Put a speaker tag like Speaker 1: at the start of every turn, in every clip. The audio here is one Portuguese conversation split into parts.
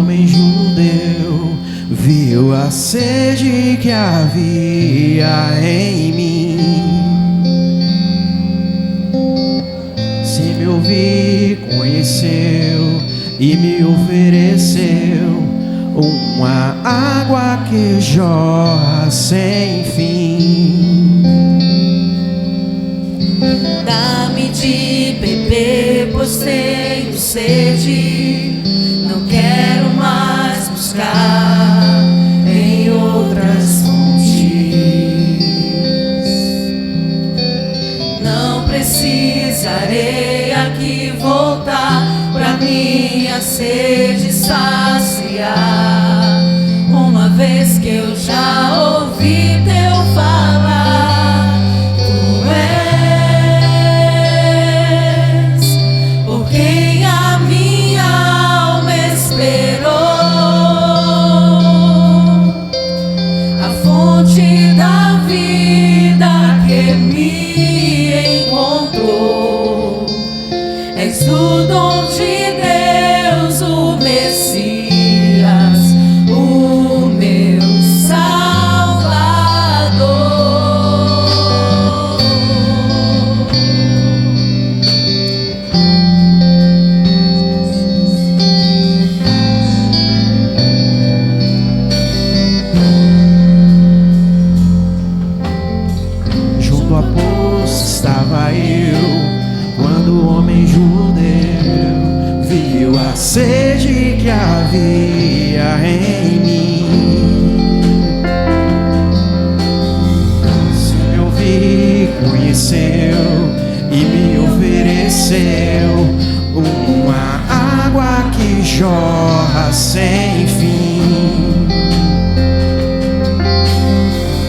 Speaker 1: homem judeu viu a sede que havia em mim, se me ouvir, conheceu e me ofereceu uma água que jorra sem fim.
Speaker 2: Dá-me de beber, pois tenho sede. Não quero mais buscar em outras fontes. Não precisarei aqui voltar pra minha sede saciar, uma vez que eu já ouvi teu falar. Tu és por quem a minha alma esperou, a fonte da vida que me encontrou. És o dom de Deus, o Messias, o meu Salvador.
Speaker 1: Junto à poça estava eu, quando o homem judeu viu a sede que havia em mim, se me ouvir, conheceu e me ofereceu uma água que jorra sem fim.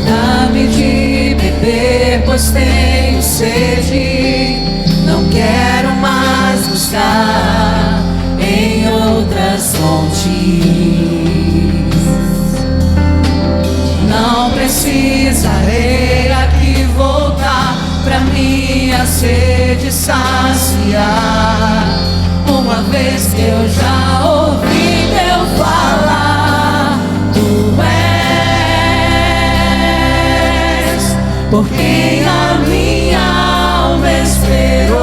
Speaker 2: Dá-me de beber, pois tenho sede. Não quero mais buscar em outras fontes. Não precisarei aqui voltar pra minha sede saciar, uma vez que eu já ouvi teu falar. Tu és por quem a minha alma esperou,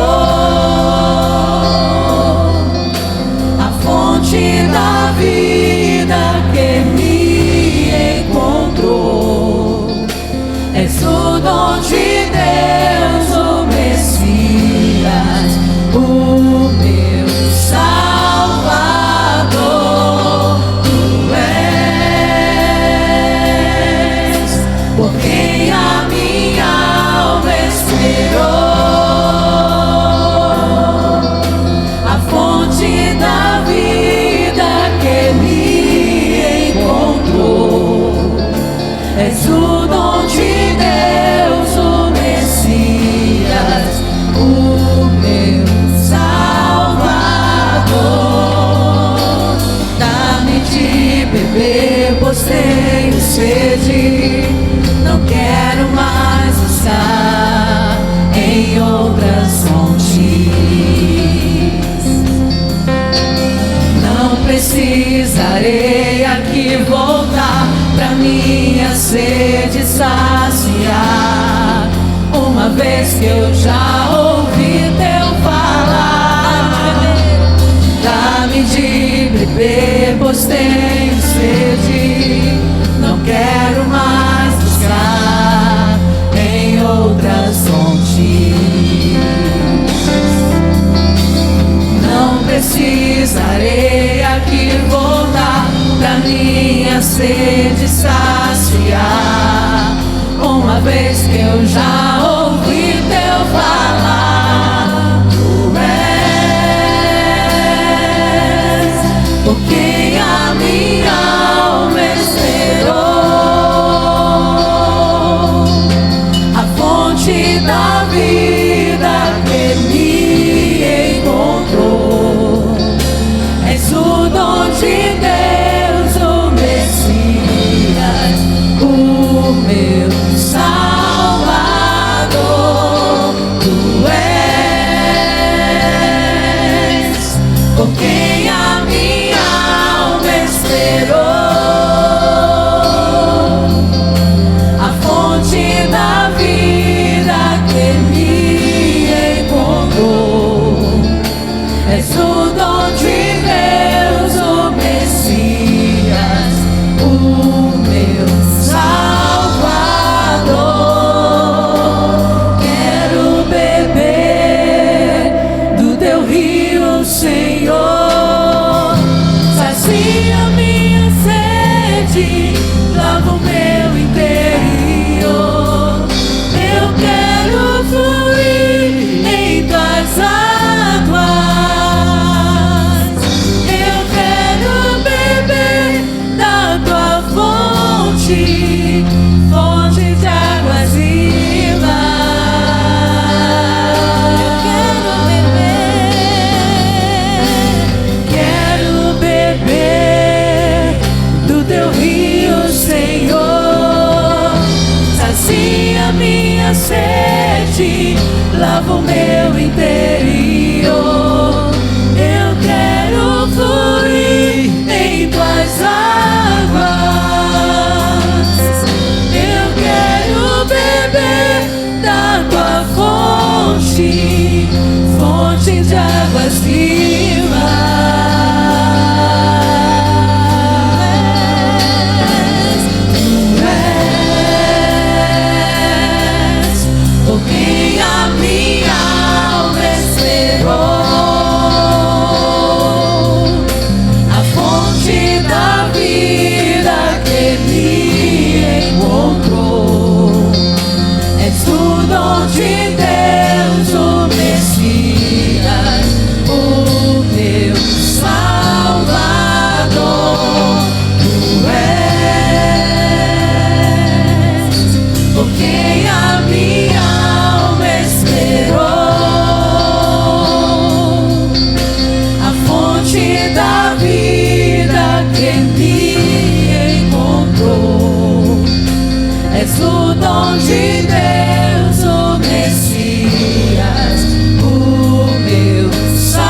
Speaker 2: a fonte da vida que me encontrou. És o dom de Deus, o Messias, o meu Salvador. Tu és por quem a minha alma esperou, a fonte da vida que me encontrou. És o dom de Deus, o Messias, o meu Salvador. Dá-me de beber, pois tenho sede. Não quero mais buscar em outras fontes. Não precisarei aqui voltar pra minha sede saciar, uma vez que eu já ouvi teu falar. Dá-me de beber, pois tenho sede. Não quero mais buscar em outras fontes. Não precisarei aqui voltar pra minha sede saciar, uma vez que eu já ouvi teu falar. Tu és por quem a minha alma esperou, a fonte da vida que me encontrou. És o dom de Deus, o Messias, o meu Salvador. Tu minha sede, lava o meu interior. Eu quero fluir em tuas águas. Eu quero beber da tua fonte, fonte de águas vivas. De Deus, o Messias, o meu Salvador, tu és por quem a minha alma esperou, a fonte da vida que me encontrou. És o dom de Deus, o Messias, o meu Salvador.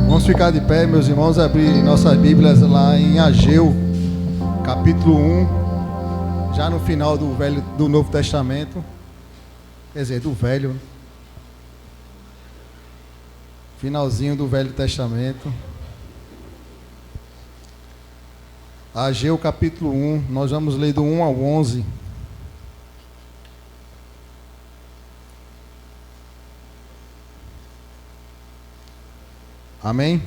Speaker 3: Vamos ficar de pé, meus irmãos, abrir nossas Bíblias lá em Ageu, capítulo 1, já no final do Novo Testamento. Quer dizer, do Velho, finalzinho do Velho Testamento. Ageu capítulo 1, nós vamos ler do 1 ao 11. Amém?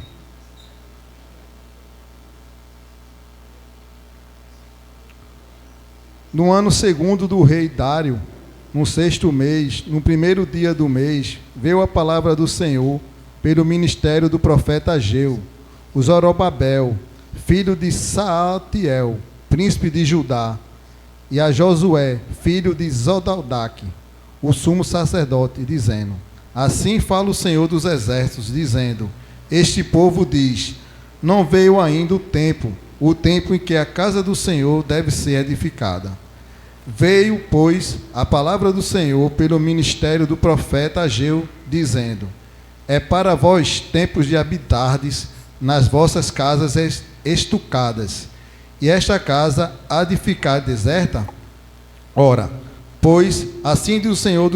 Speaker 3: No ano segundo do rei Dário, no 6º mês, no primeiro dia do mês, veio a palavra do Senhor pelo ministério do profeta Ageu, o Zorobabel, filho de Saatiel, príncipe de Judá, e a Josué, filho de Zodaldaque, o sumo sacerdote, dizendo: Assim fala o Senhor dos exércitos, dizendo: Este povo diz: Não veio ainda o tempo em que a casa do Senhor deve ser edificada. Veio, pois, a palavra do Senhor pelo ministério do profeta Ageu, dizendo: É para vós tempos de habitardes nas vossas casas estucadas, e esta casa há de ficar deserta? Ora, pois, assim diz o Senhor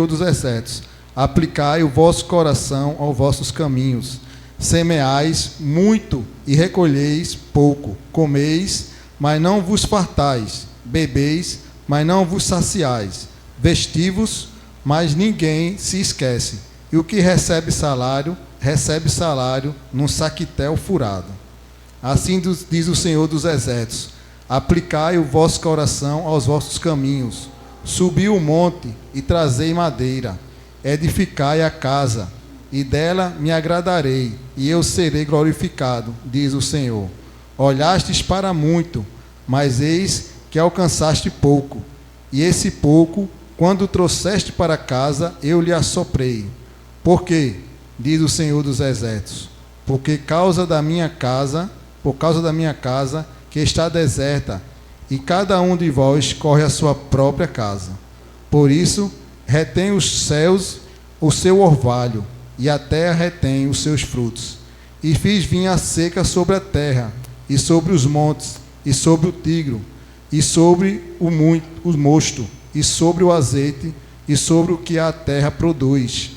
Speaker 3: dos exércitos: Aplicai o vosso coração aos vossos caminhos, semeais muito e recolheis pouco, comeis, mas não vos fartais, bebeis, mas não vos saciais, vestivos, mas ninguém se esquece, e o que recebe salário num saquitel furado. Assim diz o Senhor dos exércitos: Aplicai o vosso coração aos vossos caminhos, subi o monte e trazei madeira, edificai a casa, e dela me agradarei, e eu serei glorificado, diz o Senhor. Olhastes para muito, mas eis que alcançaste pouco, e esse pouco, quando trouxeste para casa, eu lhe assoprei. Por quê? Diz o Senhor dos exércitos: por causa da minha casa, que está deserta, e cada um de vós corre a sua própria casa. Por isso, retém os céus o seu orvalho, e a terra retém os seus frutos. E fiz vir a seca sobre a terra, e sobre os montes, e sobre o tigro, e sobre o mosto, e sobre o azeite, e sobre o que a terra produz,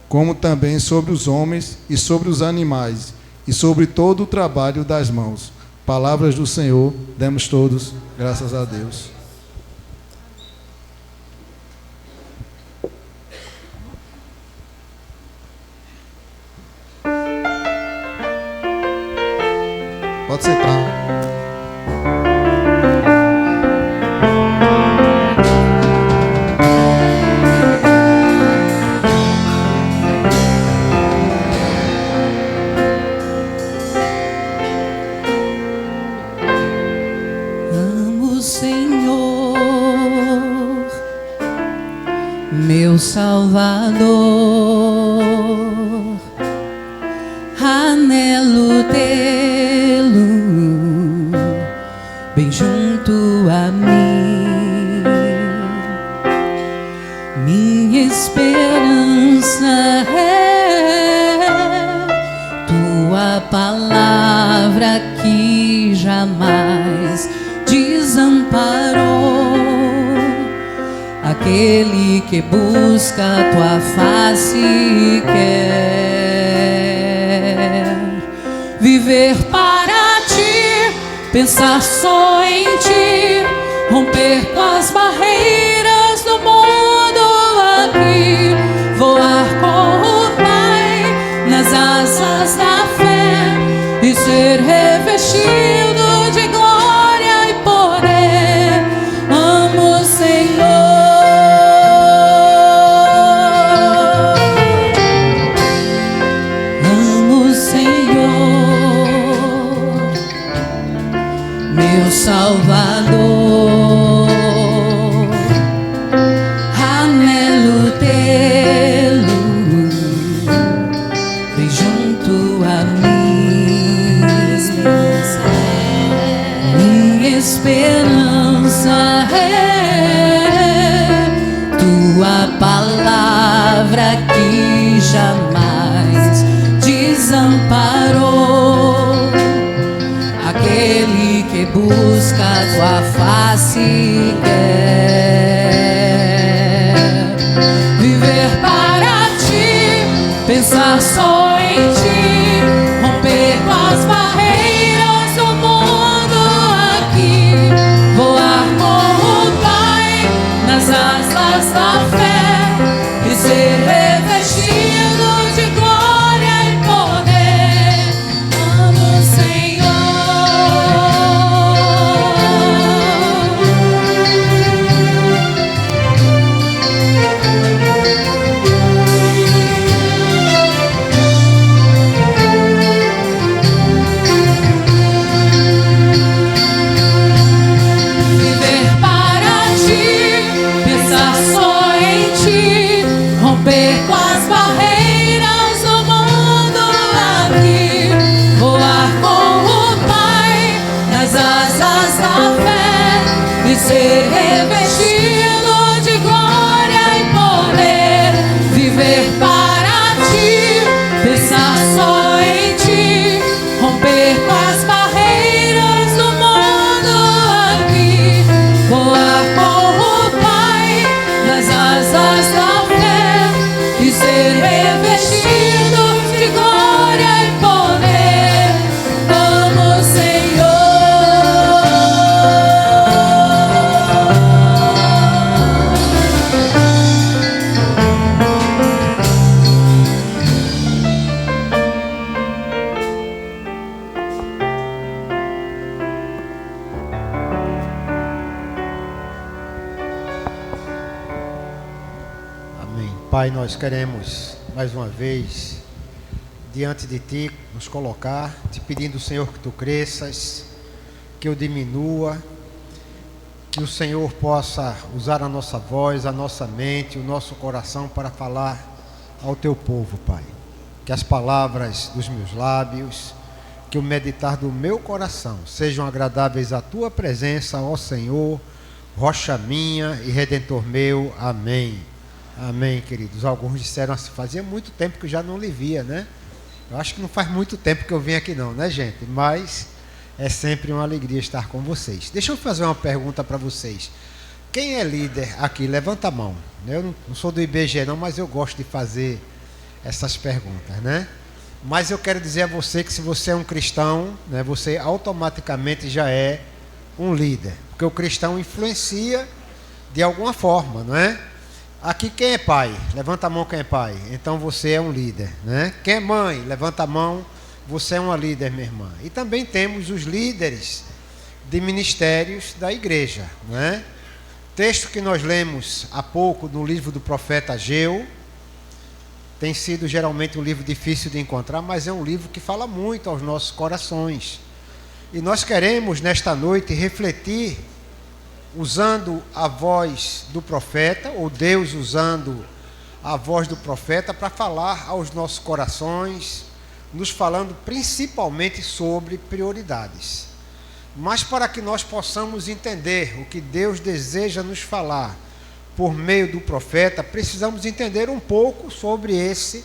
Speaker 3: como também sobre os homens, e sobre os animais, e sobre todo o trabalho das mãos. Palavras do Senhor, demos todos graças a Deus. Pode sentar.
Speaker 2: Amo o Senhor, meu Salvador, anelo tê-lo bem junto a mim. Minha esperança é tua palavra que jamais desamparou aquele que busca a tua face e quer viver para ti, pensar só em ti, romper com as barreiras do mundo aqui, voar com o Pai nas asas da fé e ser revestido de glória e poder. Amo o Senhor. Salvador, anelo tê-lo bem junto a mim. Minha esperança é tua palavra que jamais desamparou aquele que busca a tua face e quer viver para ti, pensar só em ti, romper com as barreiras do mundo aqui, voar com o Pai nas asas da fé e ser revestido de glória e poder. Amo o Senhor. Romper com as barreiras do mundo aqui, voar com o Pai nas asas da fé e ser revestido de glória e poder. Viver para ti, pensar só em ti, romper com as barreiras do mundo aqui, voar com o Pai nas asas da fé e ser revestido de glória e poder. Amo o Senhor.
Speaker 4: Amém. Pai, nós queremos mais uma vez diante de Ti nos colocar, te pedindo, Senhor, que Tu cresças, que eu diminua, que o Senhor possa usar a nossa voz, a nossa mente, o nosso coração para falar ao Teu povo, Pai. Que as palavras dos meus lábios, que o meditar do meu coração sejam agradáveis à Tua presença, ó Senhor, rocha minha e redentor meu. Amém. Amém, queridos. Alguns disseram assim, fazia muito tempo que eu já não lhe via, né? Eu acho que não faz muito tempo que eu vim aqui não, né, gente? Mas é sempre uma alegria estar com vocês. Deixa eu fazer uma pergunta para vocês. Quem é líder aqui? Levanta a mão. Eu não sou do IBGE não, mas eu gosto de fazer essas perguntas, né? Mas eu quero dizer a você que se você é um cristão, né, você automaticamente já é um líder. Porque o cristão influencia de alguma forma, não é? Aqui quem é pai? Levanta a mão quem é pai. Então você é um líder, né? Quem é mãe? Levanta a mão. Você é uma líder, minha irmã. E também temos os líderes de ministérios da igreja, né? Texto que nós lemos há pouco no livro do profeta Ageu. Tem sido geralmente um livro difícil de encontrar, mas é um livro que fala muito aos nossos corações. E nós queremos nesta noite refletir usando a voz do profeta, ou Deus usando a voz do profeta para falar aos nossos corações, nos falando principalmente sobre prioridades. Mas para que nós possamos entender o que Deus deseja nos falar por meio do profeta, precisamos entender um pouco sobre esse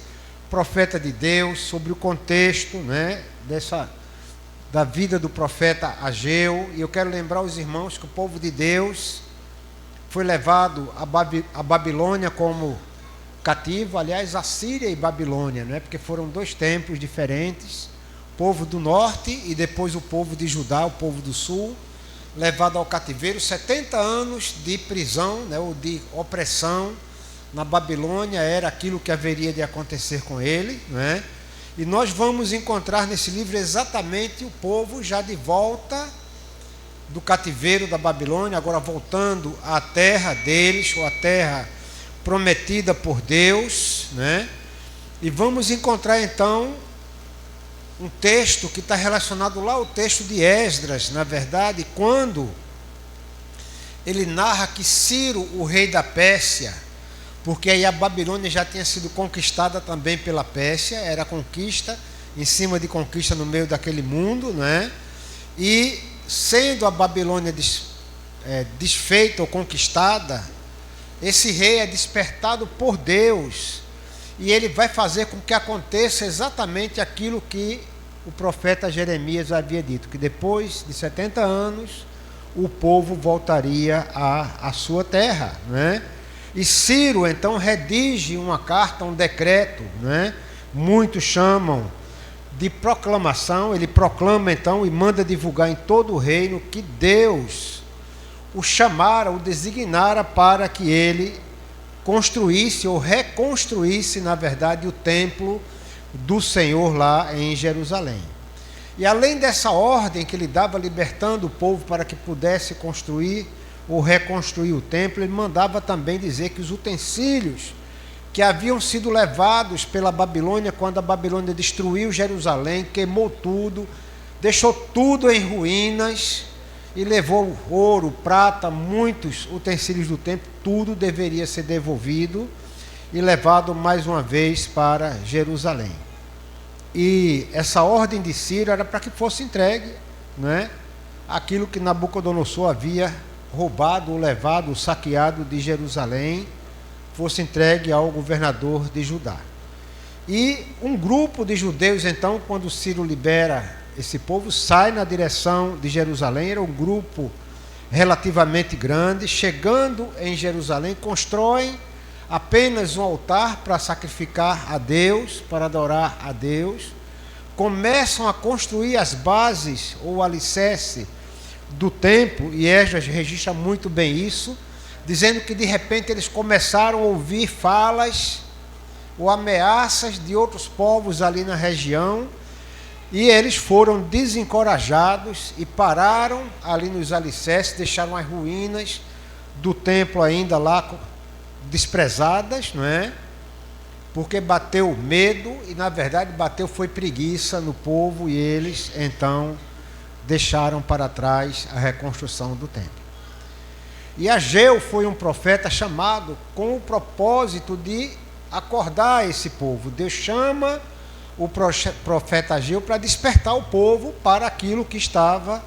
Speaker 4: profeta de Deus, sobre o contexto, né, da vida do profeta Ageu. E eu quero lembrar os irmãos que o povo de Deus foi levado a Babilônia como cativo, aliás, a Síria e Babilônia, né, porque foram dois tempos diferentes, o povo do norte e depois o povo de Judá, o povo do sul, levado ao cativeiro, 70 anos de prisão, né, ou de opressão na Babilônia, era aquilo que haveria de acontecer com ele, né? E nós vamos encontrar nesse livro exatamente o povo já de volta do cativeiro da Babilônia, agora voltando à terra deles, ou à terra prometida por Deus, né? E vamos encontrar então um texto que está relacionado lá ao texto de Esdras, na verdade, quando ele narra que Ciro, o rei da Pérsia, porque aí a Babilônia já tinha sido conquistada também pela Pérsia, era conquista em cima de conquista no meio daquele mundo, né? E sendo a Babilônia desfeita ou conquistada, esse rei é despertado por Deus, e ele vai fazer com que aconteça exatamente aquilo que o profeta Jeremias havia dito, que depois de 70 anos o povo voltaria à sua terra, né? E Ciro então redige uma carta, um decreto, né? Muitos chamam de proclamação. Ele proclama então e manda divulgar em todo o reino que Deus o chamara, o designara para que ele construísse ou reconstruísse, na verdade, o templo do Senhor lá em Jerusalém. E além dessa ordem que ele dava, libertando o povo para que pudesse construir ou reconstruir o templo, ele mandava também dizer que os utensílios que haviam sido levados pela Babilônia, quando a Babilônia destruiu Jerusalém, queimou tudo, deixou tudo em ruínas e levou ouro, prata, muitos utensílios do templo, tudo deveria ser devolvido e levado mais uma vez para Jerusalém. E essa ordem de Ciro era para que fosse entregue, né, aquilo que Nabucodonosor havia roubado, ou levado, ou saqueado de Jerusalém, fosse entregue ao governador de Judá. E um grupo de judeus, então, quando Ciro libera esse povo, sai na direção de Jerusalém. Era um grupo relativamente grande. Chegando em Jerusalém, constroem apenas um altar para sacrificar a Deus, para adorar a Deus. Começam a construir as bases ou o alicerce do templo, e Esdras registra muito bem isso, dizendo que de repente eles começaram a ouvir falas ou ameaças de outros povos ali na região, e eles foram desencorajados e pararam ali nos alicerces, deixaram as ruínas do templo ainda lá desprezadas, não é? Porque bateu medo, e na verdade foi preguiça no povo, e eles então deixaram para trás a reconstrução do templo. E Ageu foi um profeta chamado com o propósito de acordar esse povo. Deus chama o profeta Ageu para despertar o povo para aquilo que estava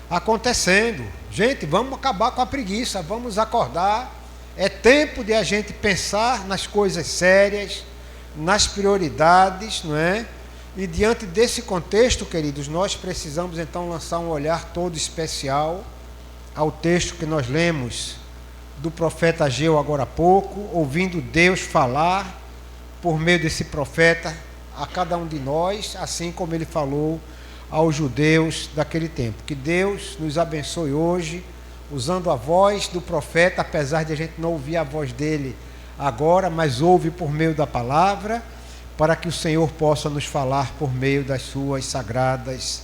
Speaker 4: acontecendo. Gente, vamos acabar com a preguiça, vamos acordar. É tempo de a gente pensar nas coisas sérias, nas prioridades, não é? E diante desse contexto, queridos, nós precisamos então lançar um olhar todo especial ao texto que nós lemos do profeta Ageu agora há pouco, ouvindo Deus falar por meio desse profeta a cada um de nós, assim como ele falou aos judeus daquele tempo. Que Deus nos abençoe hoje, usando a voz do profeta, apesar de a gente não ouvir a voz dele agora, mas ouve por meio da palavra, para que o Senhor possa nos falar por meio das suas sagradas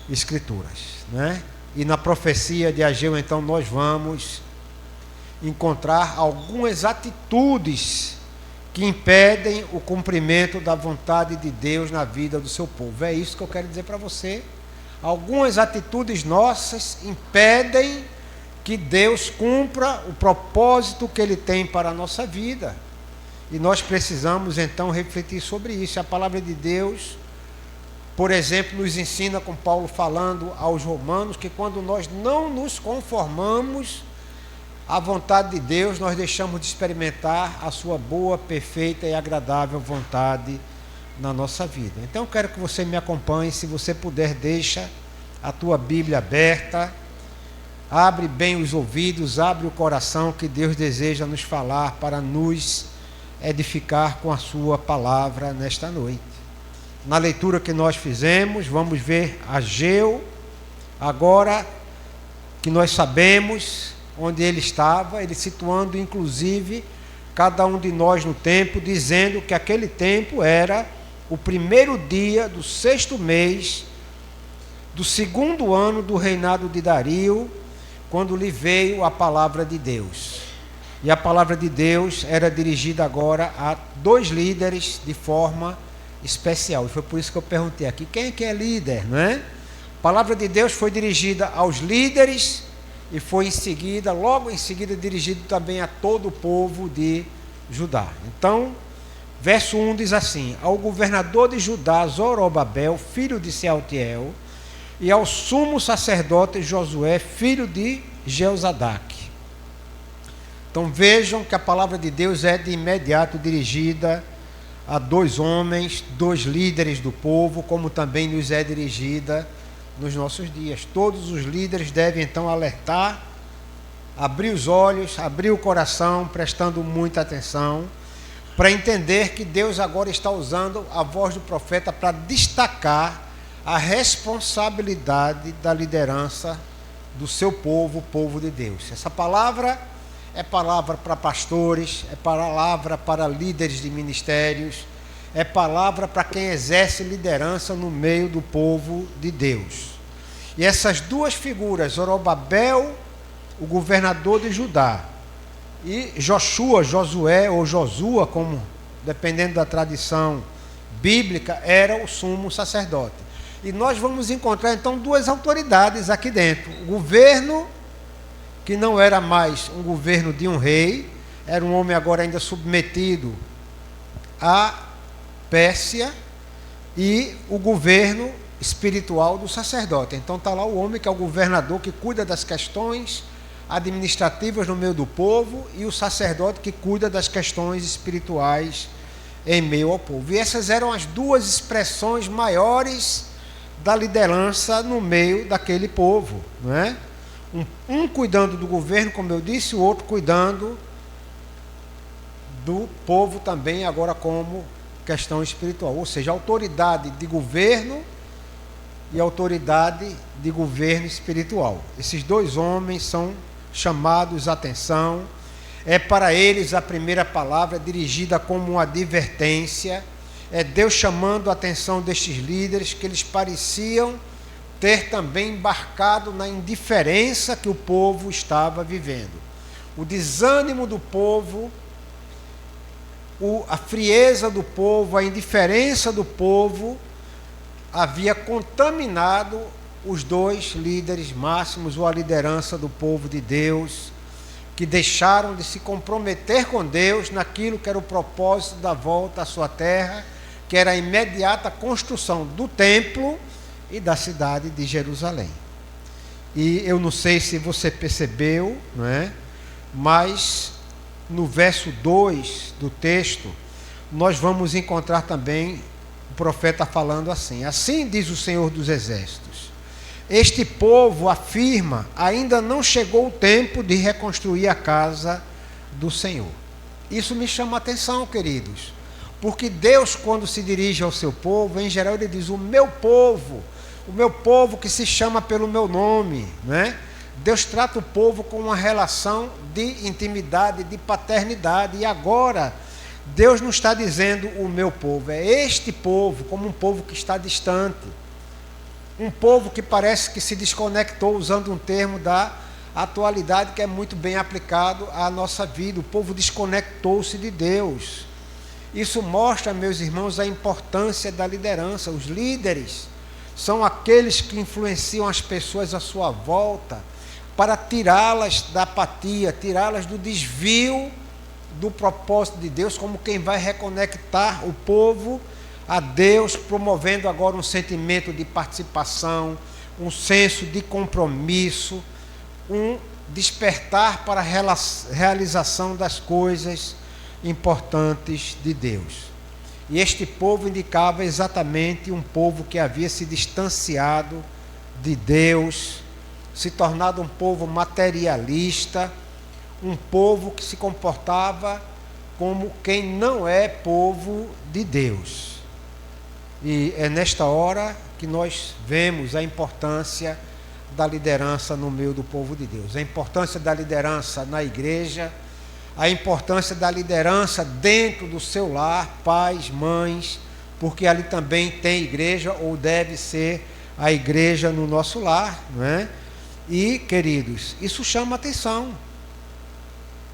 Speaker 4: escrituras, né? E na profecia de Ageu, então, nós vamos encontrar algumas atitudes que impedem o cumprimento da vontade de Deus na vida do seu povo. É isso que eu quero dizer para você. Algumas atitudes nossas impedem que Deus cumpra o propósito que Ele tem para a nossa vida. E nós precisamos então refletir sobre isso. A palavra de Deus, por exemplo, nos ensina, com Paulo falando aos romanos, que quando nós não nos conformamos à vontade de Deus, nós deixamos de experimentar a sua boa, perfeita e agradável vontade na nossa vida. Então eu quero que você me acompanhe. Se você puder, deixa a tua Bíblia aberta, abre bem os ouvidos, abre o coração, que Deus deseja nos falar para nos edificar com a sua palavra nesta noite. Na leitura que nós fizemos, vamos ver Ageu, agora que nós sabemos onde ele estava, ele situando inclusive cada um de nós no tempo, dizendo que aquele tempo era o primeiro dia do 6º mês do 2º ano do reinado de Dario, quando lhe veio a palavra de Deus. E a palavra de Deus era dirigida agora a 2 líderes de forma especial. E foi por isso que eu perguntei aqui, quem é que é líder, não é? A palavra de Deus foi dirigida aos líderes e foi em seguida, logo em seguida, dirigido também a todo o povo de Judá. Então, verso 1 diz assim: ao governador de Judá, Zorobabel, filho de Sealtiel, e ao sumo sacerdote Josué, filho de Jeozadaque. Então vejam que a palavra de Deus é de imediato dirigida a 2 homens, 2 líderes do povo, como também nos é dirigida nos nossos dias. Todos os líderes devem então alertar, abrir os olhos, abrir o coração, prestando muita atenção, para entender que Deus agora está usando a voz do profeta para destacar a responsabilidade da liderança do seu povo, o povo de Deus. Essa palavra é palavra para pastores, é palavra para líderes de ministérios, é palavra para quem exerce liderança no meio do povo de Deus. E essas 2 figuras, Zorobabel, o governador de Judá, e Josué ou Josua, como dependendo da tradição bíblica, era o sumo sacerdote. E nós vamos encontrar então 2 autoridades aqui dentro. O governo, que não era mais um governo de um rei, era um homem agora ainda submetido à Pérsia, e o governo espiritual do sacerdote. Então está lá o homem que é o governador, que cuida das questões administrativas no meio do povo, e o sacerdote que cuida das questões espirituais em meio ao povo. E essas eram as 2 expressões maiores da liderança no meio daquele povo, não é? Um cuidando do governo, como eu disse, o outro cuidando do povo também, agora como questão espiritual. Ou seja, autoridade de governo e autoridade de governo espiritual. Esses 2 homens são chamados a atenção. É para eles a primeira palavra dirigida como uma advertência. É Deus chamando a atenção destes líderes, que eles pareciam ter também embarcado na indiferença que o povo estava vivendo. O desânimo do povo, a frieza do povo, a indiferença do povo havia contaminado os 2 líderes máximos, ou a liderança do povo de Deus, que deixaram de se comprometer com Deus naquilo que era o propósito da volta à sua terra, que era a imediata construção do templo e da cidade de Jerusalém. E eu não sei se você percebeu, não é? Mas no verso 2 do texto, nós vamos encontrar também o profeta falando assim: assim diz o Senhor dos Exércitos, este povo afirma, ainda não chegou o tempo de reconstruir a casa do Senhor. Isso me chama a atenção, queridos, porque Deus, quando se dirige ao seu povo, em geral ele diz: o meu povo que se chama pelo meu nome, né? Deus trata o povo com uma relação de intimidade, de paternidade, e agora Deus não está dizendo o meu povo, é este povo, como um povo que está distante, um povo que parece que se desconectou, usando um termo da atualidade que é muito bem aplicado à nossa vida. O povo desconectou-se de Deus. Isso mostra, meus irmãos, a importância da liderança. Os líderes são aqueles que influenciam as pessoas à sua volta para tirá-las da apatia, tirá-las do desvio do propósito de Deus, como quem vai reconectar o povo a Deus, promovendo agora um sentimento de participação, um senso de compromisso, um despertar para a realização das coisas importantes de Deus. E este povo indicava exatamente um povo que havia se distanciado de Deus, se tornado um povo materialista, um povo que se comportava como quem não é povo de Deus. E é nesta hora que nós vemos a importância da liderança no meio do povo de Deus, a importância da liderança na igreja, a importância da liderança dentro do seu lar, pais, mães, porque ali também tem igreja, ou deve ser a igreja no nosso lar, não é? E, queridos, isso chama atenção,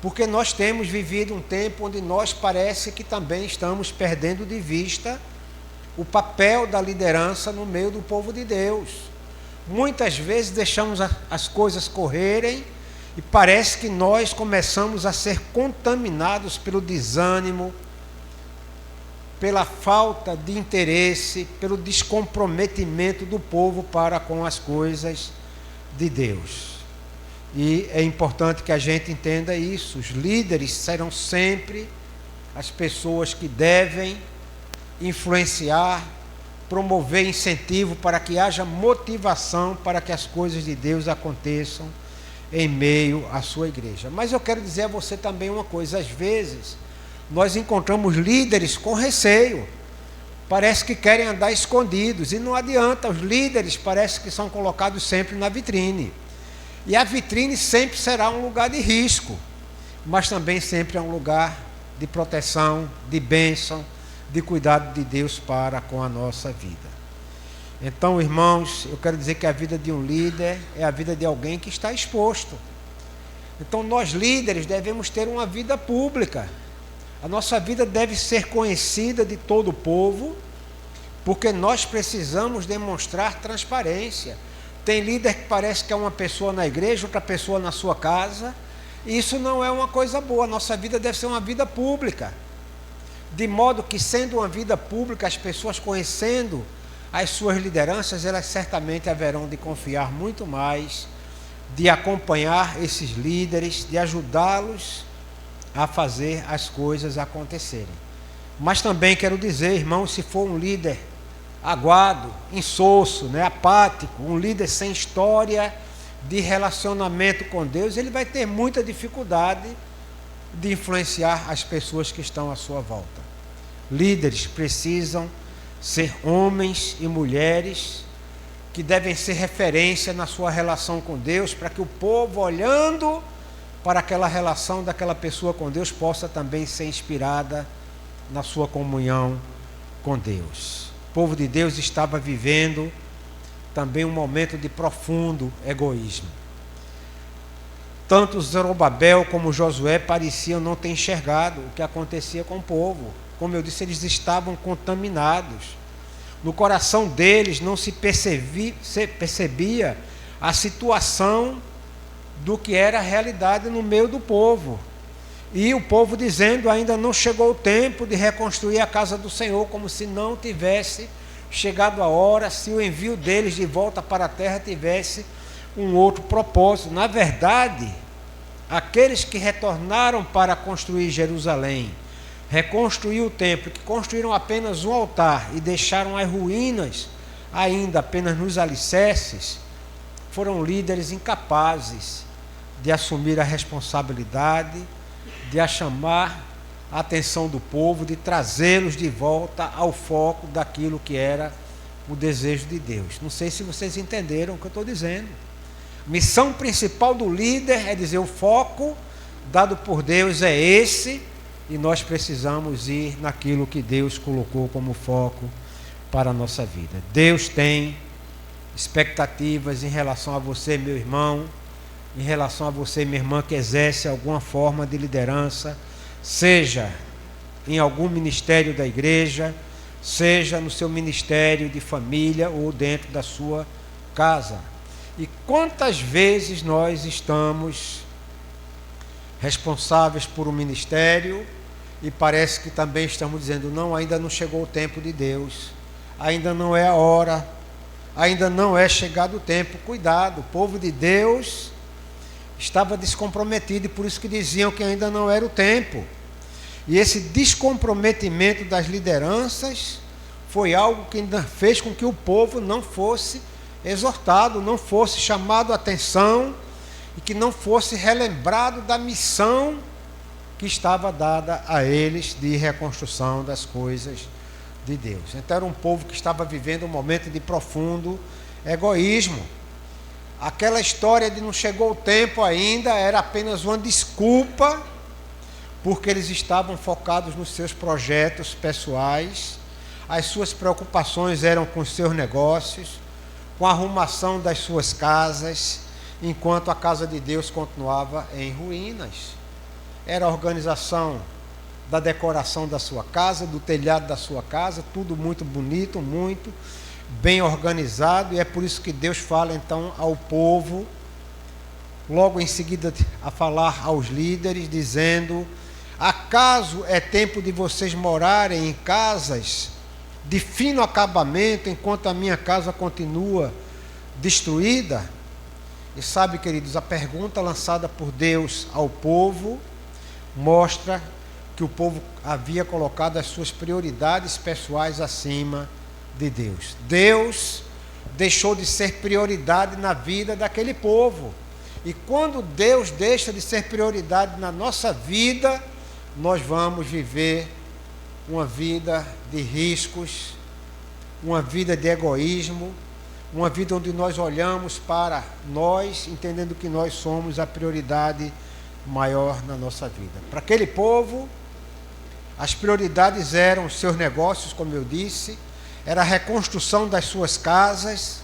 Speaker 4: porque nós temos vivido um tempo onde nós parece que também estamos perdendo de vista o papel da liderança no meio do povo de Deus. Muitas vezes deixamos as coisas correrem e parece que nós começamos a ser contaminados pelo desânimo, pela falta de interesse, pelo descomprometimento do povo para com as coisas de Deus. E é importante que a gente entenda isso. Os líderes serão sempre as pessoas que devem influenciar, promover incentivo para que haja motivação para que as coisas de Deus aconteçam em meio à sua igreja. Mas eu quero dizer a você também uma coisa: às vezes nós encontramos líderes com receio, parece que querem andar escondidos, e não adianta, os líderes parece que são colocados sempre na vitrine, e a vitrine sempre será um lugar de risco, mas também sempre é um lugar de proteção, de bênção, de cuidado de Deus para com a nossa vida. Então, irmãos, eu quero dizer que a vida de um líder é a vida de alguém que está exposto. Então, nós líderes devemos ter uma vida pública. A nossa vida deve ser conhecida de todo o povo, porque nós precisamos demonstrar transparência. Tem líder que parece que é uma pessoa na igreja, outra pessoa na sua casa, e isso não é uma coisa boa. A nossa vida deve ser uma vida pública, de modo que, sendo uma vida pública, as pessoas conhecendo as suas lideranças, elas certamente haverão de confiar muito mais, de acompanhar esses líderes, de ajudá-los a fazer as coisas acontecerem. Mas também quero dizer, irmãos, se for um líder aguado, insosso, apático, um líder sem história de relacionamento com Deus, ele vai ter muita dificuldade de influenciar as pessoas que estão à sua volta. Líderes precisam ser homens e mulheres que devem ser referência na sua relação com Deus, para que o povo, olhando para aquela relação daquela pessoa com Deus, possa também ser inspirada na sua comunhão com Deus. O povo de Deus estava vivendo também um momento de profundo egoísmo. Tanto Zorobabel como Josué pareciam não ter enxergado o que acontecia com o povo. Como eu disse, eles estavam contaminados. No coração deles não se percebia a situação do que era a realidade no meio do povo. E o povo dizendo: ainda não chegou o tempo de reconstruir a casa do Senhor, como se não tivesse chegado a hora, se o envio deles de volta para a terra tivesse um outro propósito. Na verdade, aqueles que retornaram para construir Jerusalém, reconstruir o templo, que construíram apenas um altar e deixaram as ruínas ainda apenas nos alicerces, foram líderes incapazes de assumir a responsabilidade, de chamar a atenção do povo, de trazê-los de volta ao foco daquilo que era o desejo de Deus. Não sei se vocês entenderam o que eu estou dizendo. Missão principal do líder é dizer: o foco dado por Deus é esse, e nós precisamos ir naquilo que Deus colocou como foco para a nossa vida. Deus tem expectativas em relação a você, meu irmão, em relação a você, minha irmã, que exerce alguma forma de liderança, seja em algum ministério da igreja, seja no seu ministério de família ou dentro da sua casa. E quantas vezes nós estamos responsáveis por um ministério e parece que também estamos dizendo: não, ainda não chegou o tempo de Deus, ainda não é a hora, ainda não é chegado o tempo. Cuidado, o povo de Deus estava descomprometido e por isso que diziam que ainda não era o tempo. E esse descomprometimento das lideranças foi algo que ainda fez com que o povo não fosse exortado, não fosse chamado a atenção e que não fosse relembrado da missão que estava dada a eles de reconstrução das coisas de Deus. Então era um povo que estava vivendo um momento de profundo egoísmo. Aquela história de não chegou o tempo ainda era apenas uma desculpa, porque eles estavam focados nos seus projetos pessoais, as suas preocupações eram com os seus negócios, com a arrumação das suas casas, enquanto a casa de Deus continuava em ruínas. Era a organização da decoração da sua casa, do telhado da sua casa, tudo muito bonito, muito bem organizado, e é por isso que Deus fala então ao povo, logo em seguida a falar aos líderes, dizendo: acaso é tempo de vocês morarem em casas de fino acabamento, enquanto a minha casa continua destruída? E sabe, queridos, a pergunta lançada por Deus ao povo mostra que o povo havia colocado as suas prioridades pessoais acima de Deus. Deus deixou de ser prioridade na vida daquele povo. E quando Deus deixa de ser prioridade na nossa vida, nós vamos viver uma vida de riscos, uma vida de egoísmo, uma vida onde nós olhamos para nós, entendendo que nós somos a prioridade maior na nossa vida. Para aquele povo, as prioridades eram os seus negócios, como eu disse, era a reconstrução das suas casas,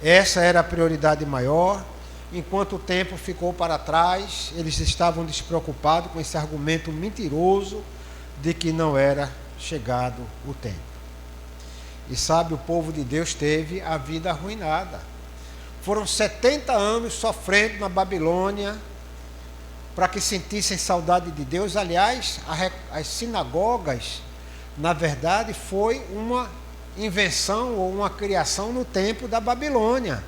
Speaker 4: essa era a prioridade maior. Enquanto o tempo ficou para trás, eles estavam despreocupados com esse argumento mentiroso de que não era chegado o tempo. E sabe, o povo de Deus teve a vida arruinada. Foram 70 anos sofrendo na Babilônia para que sentissem saudade de Deus. Aliás, as sinagogas, na verdade, foi uma invenção ou uma criação no tempo da Babilônia.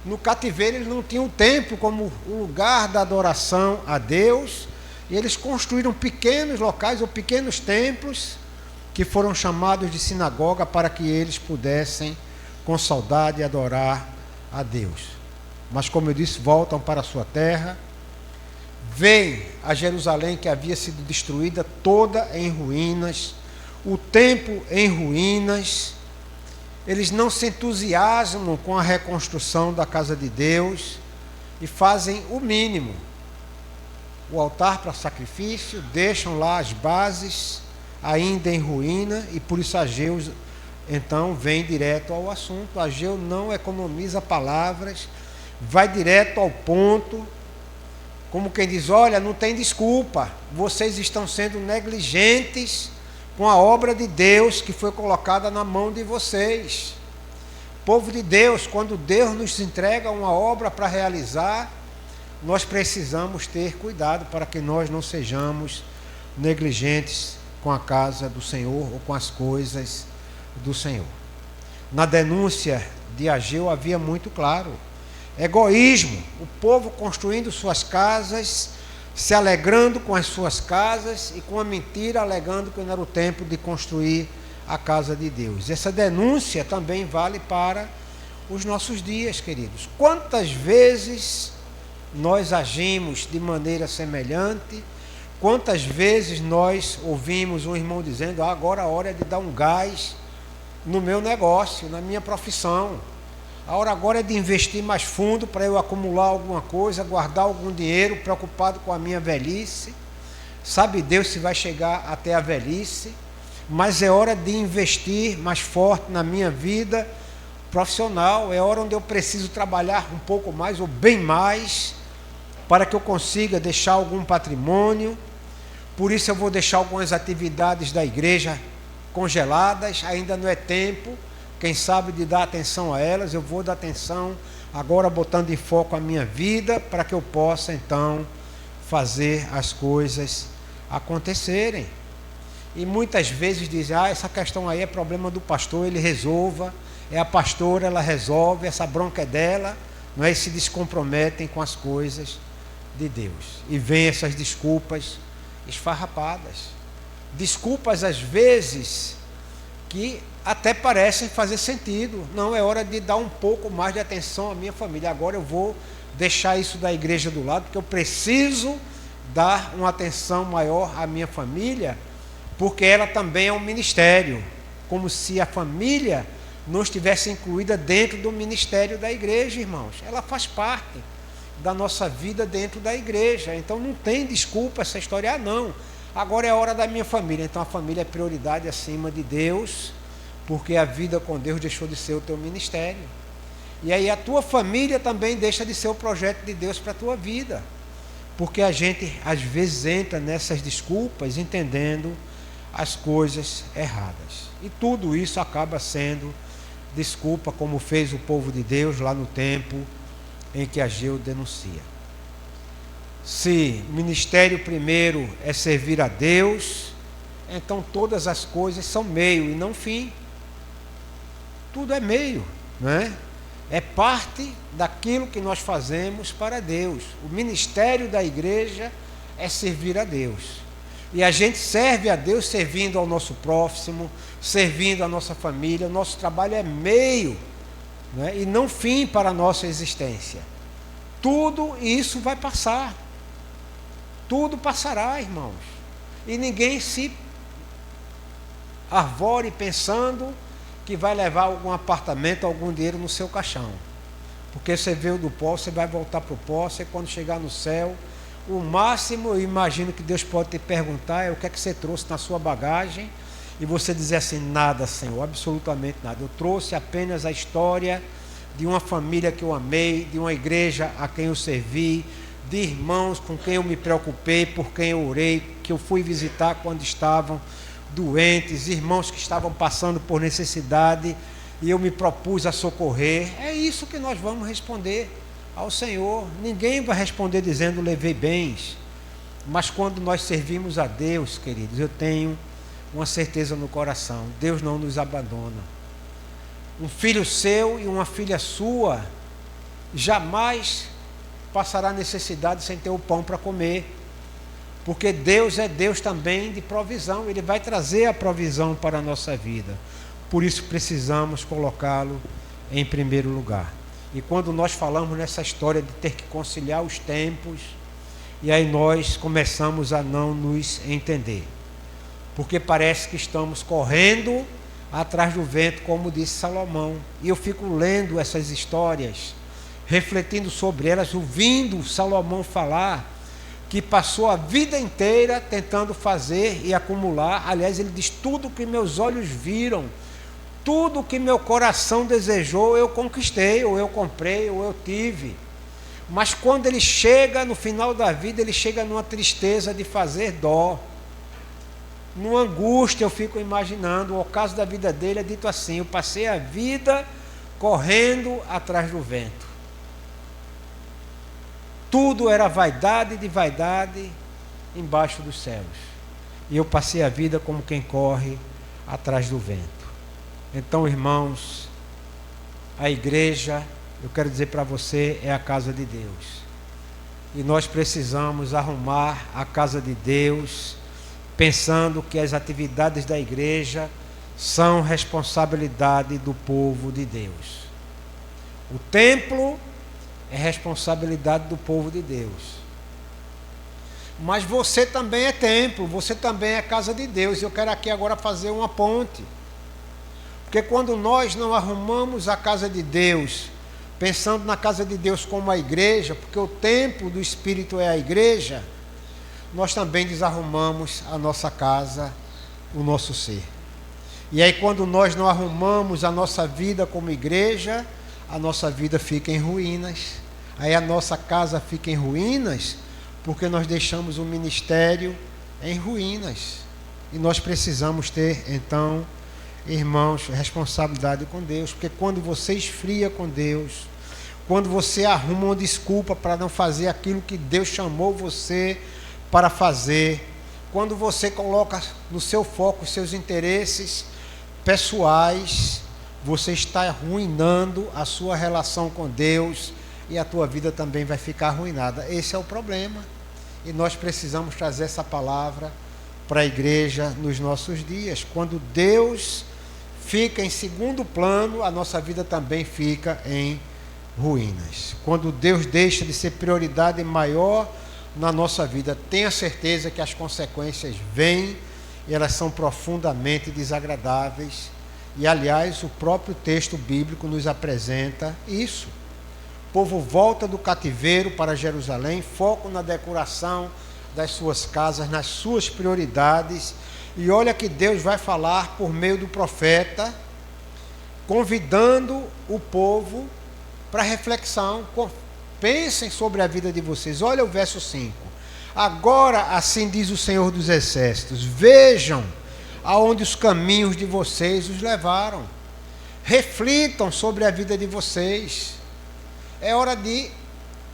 Speaker 4: No cativeiro eles não tinham o templo como um lugar da adoração a Deus, e eles construíram pequenos locais ou pequenos templos que foram chamados de sinagoga para que eles pudessem com saudade adorar a Deus. Mas, como eu disse, voltam para a sua terra, veem a Jerusalém que havia sido destruída toda em ruínas, o templo em ruínas. Eles não se entusiasmam com a reconstrução da casa de Deus e fazem o mínimo. O altar para sacrifício, deixam lá as bases ainda em ruína, e por isso Ageu então vem direto ao assunto. Ageu não economiza palavras, vai direto ao ponto, como quem diz: olha, não tem desculpa, vocês estão sendo negligentes com a obra de Deus que foi colocada na mão de vocês. Povo de Deus, quando Deus nos entrega uma obra para realizar, nós precisamos ter cuidado para que nós não sejamos negligentes com a casa do Senhor ou com as coisas do Senhor. Na denúncia de Ageu havia muito claro: egoísmo, o povo construindo suas casas, se alegrando com as suas casas, e com a mentira alegando que não era o tempo de construir a casa de Deus. Essa denúncia também vale para os nossos dias, queridos. Quantas vezes nós agimos de maneira semelhante? Quantas vezes nós ouvimos um irmão dizendo: agora a hora é de dar um gás no meu negócio, na minha profissão. A hora agora é de investir mais fundo para eu acumular alguma coisa, guardar algum dinheiro, preocupado com a minha velhice. Sabe Deus se vai chegar até a velhice, mas é hora de investir mais forte na minha vida profissional. É hora onde eu preciso trabalhar um pouco mais ou bem mais, para que eu consiga deixar algum patrimônio. Por isso eu vou deixar algumas atividades da igreja congeladas, ainda não é tempo, quem sabe, de dar atenção a elas. Eu vou dar atenção agora botando em foco a minha vida para que eu possa então fazer as coisas acontecerem. E muitas vezes dizem, essa questão aí é problema do pastor, ele resolva, é a pastora, ela resolve, essa bronca é dela, não é? E se descomprometem com as coisas de Deus. E vem essas desculpas esfarrapadas. Desculpas às vezes que até parecem fazer sentido. Não, é hora de dar um pouco mais de atenção à minha família. Agora eu vou deixar isso da igreja do lado, porque eu preciso dar uma atenção maior à minha família, porque ela também é um ministério, como se a família não estivesse incluída dentro do ministério da igreja, irmãos. Ela faz parte da nossa vida dentro da igreja. Então não tem desculpa essa história, não, agora é a hora da minha família. Então a família é prioridade acima de Deus, porque a vida com Deus deixou de ser o teu ministério. E aí a tua família também deixa de ser o projeto de Deus para a tua vida, porque a gente às vezes entra nessas desculpas entendendo as coisas erradas. E tudo isso acaba sendo desculpa, como fez o povo de Deus lá no tempo em que Ageu denuncia. Se o ministério primeiro é servir a Deus, então todas as coisas são meio e não fim. Tudo é meio, não é? É parte daquilo que nós fazemos para Deus. O ministério da igreja é servir a Deus. E a gente serve a Deus servindo ao nosso próximo, servindo a nossa família. O nosso trabalho é meio, não é? E não fim para a nossa existência. Tudo isso vai passar. Tudo passará, irmãos. E ninguém se arvore pensando que vai levar algum apartamento, algum dinheiro no seu caixão. Porque você veio do pó, você vai voltar para o pó, você quando chegar no céu, o máximo, eu imagino que Deus pode te perguntar é o que é que você trouxe na sua bagagem, e você dizer assim, nada, Senhor, absolutamente nada. Eu trouxe apenas a história de uma família que eu amei, de uma igreja a quem eu servi, de irmãos com quem eu me preocupei, por quem eu orei, que eu fui visitar quando estavam doentes, irmãos que estavam passando por necessidade e eu me propus a socorrer. É isso que nós vamos responder ao Senhor. Ninguém vai responder dizendo levei bens, mas quando nós servimos a Deus, queridos, eu tenho uma certeza no coração, Deus não nos abandona. Um filho seu e uma filha sua jamais passará necessidade sem ter o pão para comer, porque Deus é Deus também de provisão, Ele vai trazer a provisão para a nossa vida. Por isso precisamos colocá-lo em primeiro lugar. E quando nós falamos nessa história de ter que conciliar os tempos, e aí nós começamos a não nos entender, porque parece que estamos correndo atrás do vento, como disse Salomão. E eu fico lendo essas histórias, refletindo sobre elas, ouvindo Salomão falar que passou a vida inteira tentando fazer e acumular. Aliás, ele diz, tudo que meus olhos viram, tudo que meu coração desejou, eu conquistei, ou eu comprei, ou eu tive. Mas quando ele chega no final da vida, ele chega numa tristeza de fazer dó, numa angústia. Eu fico imaginando, o caso da vida dele é dito assim, eu passei a vida correndo atrás do vento. Tudo era vaidade de vaidade embaixo dos céus. E eu passei a vida como quem corre atrás do vento. Então, irmãos, a igreja, eu quero dizer para você, é a casa de Deus. E nós precisamos arrumar a casa de Deus, pensando que as atividades da igreja são responsabilidade do povo de Deus. O templo é responsabilidade do povo de Deus. Mas você também é templo, você também é casa de Deus. Eu quero aqui agora fazer uma ponte. Porque quando nós não arrumamos a casa de Deus, pensando na casa de Deus como a igreja, porque o templo do Espírito é a igreja, nós também desarrumamos a nossa casa, o nosso ser. E aí quando nós não arrumamos a nossa vida como igreja, a nossa vida fica em ruínas. Aí a nossa casa fica em ruínas, porque nós deixamos o ministério em ruínas. E nós precisamos ter, então, irmãos, responsabilidade com Deus, porque quando você esfria com Deus, quando você arruma uma desculpa para não fazer aquilo que Deus chamou você para fazer, quando você coloca no seu foco os seus interesses pessoais, você está arruinando a sua relação com Deus e a tua vida também vai ficar arruinada. Esse é o problema. E nós precisamos trazer essa palavra para a igreja nos nossos dias. Quando Deus fica em segundo plano, a nossa vida também fica em ruínas. Quando Deus deixa de ser prioridade maior na nossa vida, tenha certeza que as consequências vêm e elas são profundamente desagradáveis. E, aliás, o próprio texto bíblico nos apresenta isso. O povo volta do cativeiro para Jerusalém, foco na decoração das suas casas, nas suas prioridades. E olha que Deus vai falar por meio do profeta, convidando o povo para reflexão. Pensem sobre a vida de vocês. Olha o verso 5. Agora, assim diz o Senhor dos Exércitos, vejam aonde os caminhos de vocês os levaram. Reflitam sobre a vida de vocês. É hora de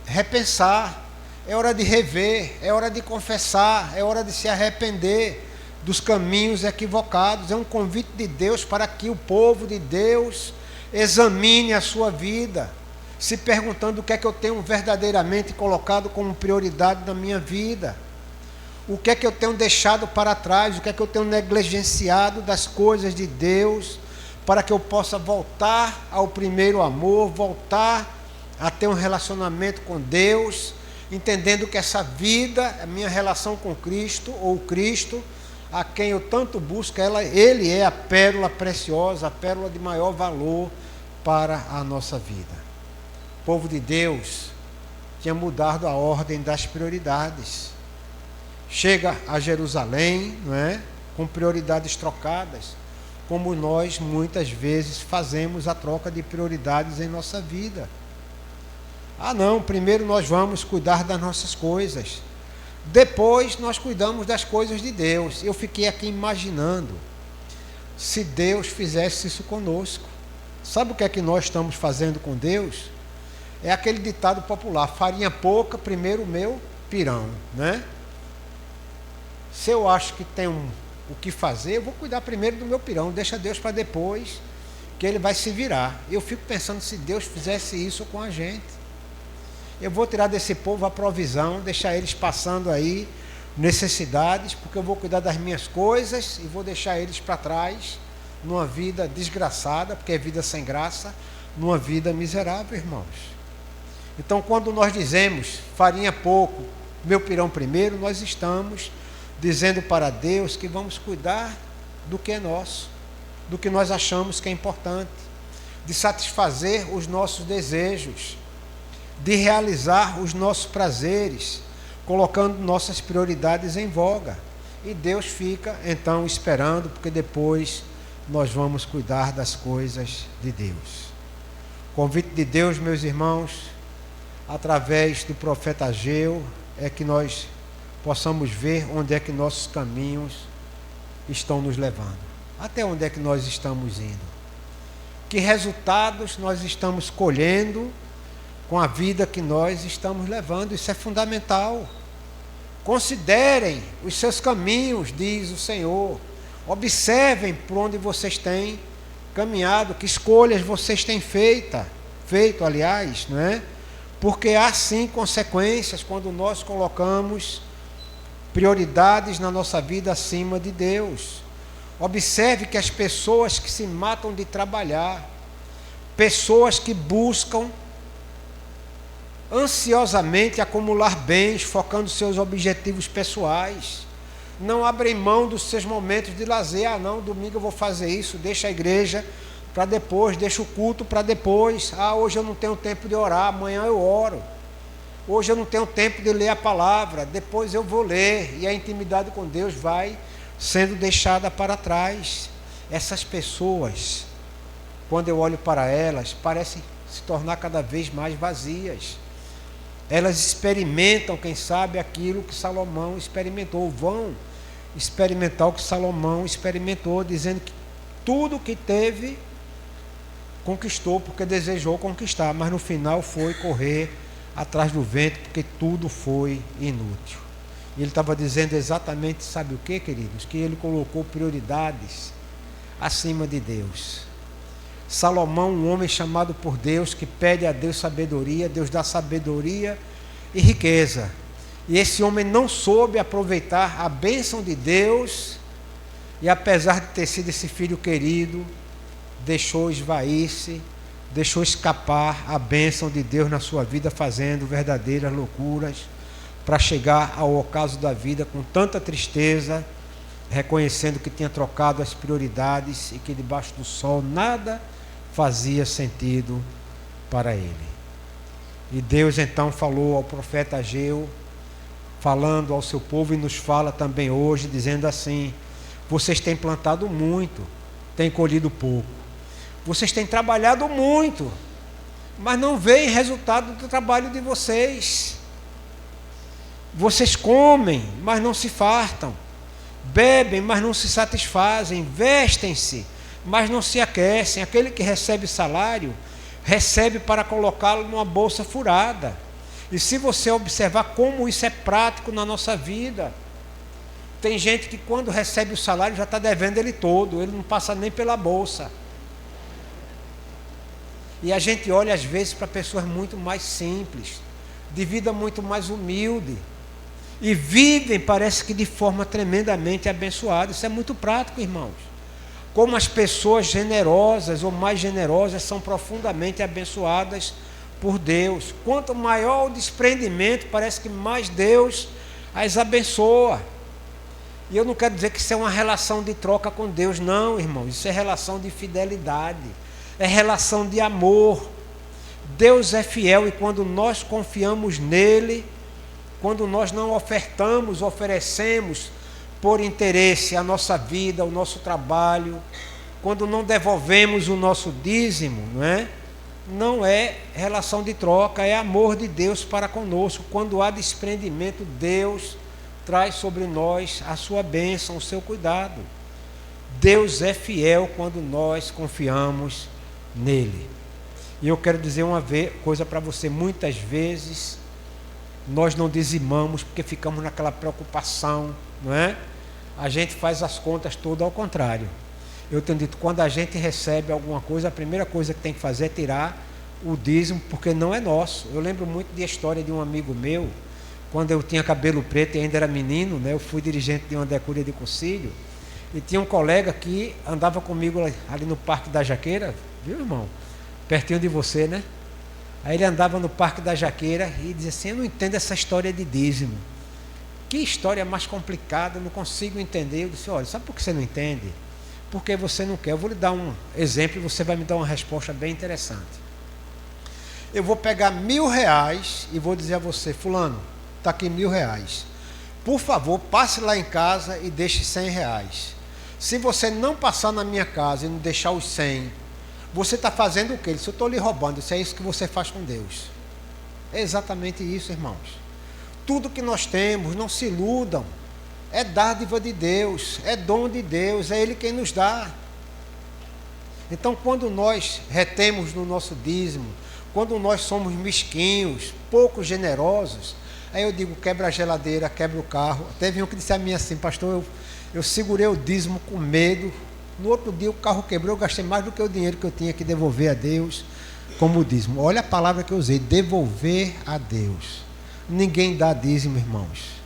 Speaker 4: repensar, é hora de rever, é hora de confessar, é hora de se arrepender dos caminhos equivocados. É um convite de Deus para que o povo de Deus examine a sua vida, se perguntando o que é que eu tenho verdadeiramente colocado como prioridade na minha vida, o que é que eu tenho deixado para trás, o que é que eu tenho negligenciado das coisas de Deus, para que eu possa voltar ao primeiro amor, voltar a ter um relacionamento com Deus, entendendo que essa vida, a minha relação com Cristo, ou Cristo, a quem eu tanto busco, Ele é a pérola preciosa, a pérola de maior valor para a nossa vida. O povo de Deus tinha mudado a ordem das prioridades. Chega a Jerusalém, não é? Com prioridades trocadas, como nós muitas vezes fazemos a troca de prioridades em nossa vida. Ah não, primeiro nós vamos cuidar das nossas coisas, depois nós cuidamos das coisas de Deus. Eu fiquei aqui imaginando, se Deus fizesse isso conosco. Sabe o que é que nós estamos fazendo com Deus? É aquele ditado popular, farinha pouca, primeiro o meu pirão, né? Se eu acho que tem o que fazer, eu vou cuidar primeiro do meu pirão, deixa Deus para depois, que Ele vai se virar. Eu fico pensando, se Deus fizesse isso com a gente, eu vou tirar desse povo a provisão, deixar eles passando aí necessidades, porque eu vou cuidar das minhas coisas e vou deixar eles para trás, numa vida desgraçada, porque é vida sem graça, numa vida miserável, irmãos. Então, quando nós dizemos farinha pouco, meu pirão primeiro, nós estamos dizendo para Deus que vamos cuidar do que é nosso, do que nós achamos que é importante, de satisfazer os nossos desejos, de realizar os nossos prazeres, colocando nossas prioridades em voga. E Deus fica então esperando, porque depois nós vamos cuidar das coisas de Deus. O convite de Deus, meus irmãos, através do profeta Ageu, é que nós possamos ver onde é que nossos caminhos estão nos levando, até onde é que nós estamos indo, que resultados nós estamos colhendo com a vida que nós estamos levando. Isso é fundamental. Considerem os seus caminhos, diz o Senhor. Observem por onde vocês têm caminhado, que escolhas vocês têm feito, aliás, não é? Porque há sim consequências quando nós colocamos prioridades na nossa vida acima de Deus. Observe que as pessoas que se matam de trabalhar, pessoas que buscam ansiosamente acumular bens, focando seus objetivos pessoais, não abrem mão dos seus momentos de lazer. Ah não, domingo eu vou fazer isso, deixa a igreja para depois, deixa o culto para depois. Ah, hoje eu não tenho tempo de orar, amanhã eu oro. Hoje eu não tenho tempo de ler a palavra, depois eu vou ler. E a intimidade com Deus vai sendo deixada para trás. Essas pessoas, quando eu olho para elas, parecem se tornar cada vez mais vazias. Elas experimentam, quem sabe, aquilo que Salomão experimentou, vão experimentar o que Salomão experimentou, dizendo que tudo que teve conquistou porque desejou conquistar, mas no final foi correr atrás do vento, porque tudo foi inútil. E ele estava dizendo exatamente, sabe o que, queridos? Que ele colocou prioridades acima de Deus. Salomão, um homem chamado por Deus, que pede a Deus sabedoria, Deus dá sabedoria e riqueza. E esse homem não soube aproveitar a bênção de Deus, e apesar de ter sido esse filho querido, deixou esvair-se, deixou escapar a bênção de Deus na sua vida, fazendo verdadeiras loucuras, para chegar ao ocaso da vida com tanta tristeza, reconhecendo que tinha trocado as prioridades e que debaixo do sol nada fazia sentido para ele. E Deus então falou ao profeta Ageu, falando ao seu povo, e nos fala também hoje, dizendo assim: vocês têm plantado muito, têm colhido pouco. Vocês têm trabalhado muito, mas não veem resultado do trabalho de vocês. Vocês comem, mas não se fartam. Bebem, mas não se satisfazem. Vestem-se, mas não se aquecem. Aquele que recebe salário, recebe para colocá-lo numa bolsa furada. E se você observar como isso é prático na nossa vida, tem gente que quando recebe o salário já está devendo ele todo, ele não passa nem pela bolsa. E a gente olha às vezes para pessoas muito mais simples, de vida muito mais humilde, e vivem, parece que de forma tremendamente abençoada. Isso é muito prático, irmãos. Como as pessoas generosas ou mais generosas são profundamente abençoadas por Deus. Quanto maior o desprendimento, parece que mais Deus as abençoa. E eu não quero dizer que isso é uma relação de troca com Deus, não, irmãos. Isso é relação de fidelidade, é relação de amor. Deus é fiel, e quando nós confiamos nele, quando nós não ofertamos, oferecemos por interesse a nossa vida, o nosso trabalho, quando não devolvemos o nosso dízimo, não é relação de troca, é amor de Deus para conosco. Quando há desprendimento, Deus traz sobre nós a sua bênção, o seu cuidado. Deus é fiel quando nós confiamos nele. E eu quero dizer uma coisa para você: muitas vezes nós não dizimamos porque ficamos naquela preocupação, A gente faz as contas todas ao contrário. Eu tenho dito, quando a gente recebe alguma coisa, a primeira coisa que tem que fazer é tirar o dízimo, porque não é nosso. Eu lembro muito da história de um amigo meu, quando eu tinha cabelo preto e ainda era menino, eu fui dirigente de uma decúria de concílio, e tinha um colega que andava comigo ali no Parque da Jaqueira, viu, irmão? Pertinho de você, Aí ele andava no Parque da Jaqueira e dizia assim: eu não entendo essa história de dízimo. Que história mais complicada, eu não consigo entender. Eu disse: olha, sabe por que você não entende? Porque você não quer. Eu vou lhe dar um exemplo e você vai me dar uma resposta bem interessante. Eu vou pegar R$1.000 e vou dizer a você: fulano, está aqui R$1.000. Por favor, passe lá em casa e deixe R$100. Se você não passar na minha casa e não deixar os 100, você está fazendo o quê? Ele disse: eu estou lhe roubando. Isso é isso que você faz com Deus. É exatamente isso, irmãos. Tudo que nós temos, não se iludam, é dádiva de Deus, é dom de Deus, é Ele quem nos dá. Então, quando nós retemos no nosso dízimo, quando nós somos mesquinhos, pouco generosos, aí eu digo: quebra a geladeira, quebra o carro. Teve um que disse a mim assim: pastor, eu segurei o dízimo com medo, no outro dia o carro quebrou, eu gastei mais do que o dinheiro que eu tinha que devolver a Deus como dízimo. Olha a palavra que eu usei: devolver a Deus. Ninguém dá dízimo, irmãos.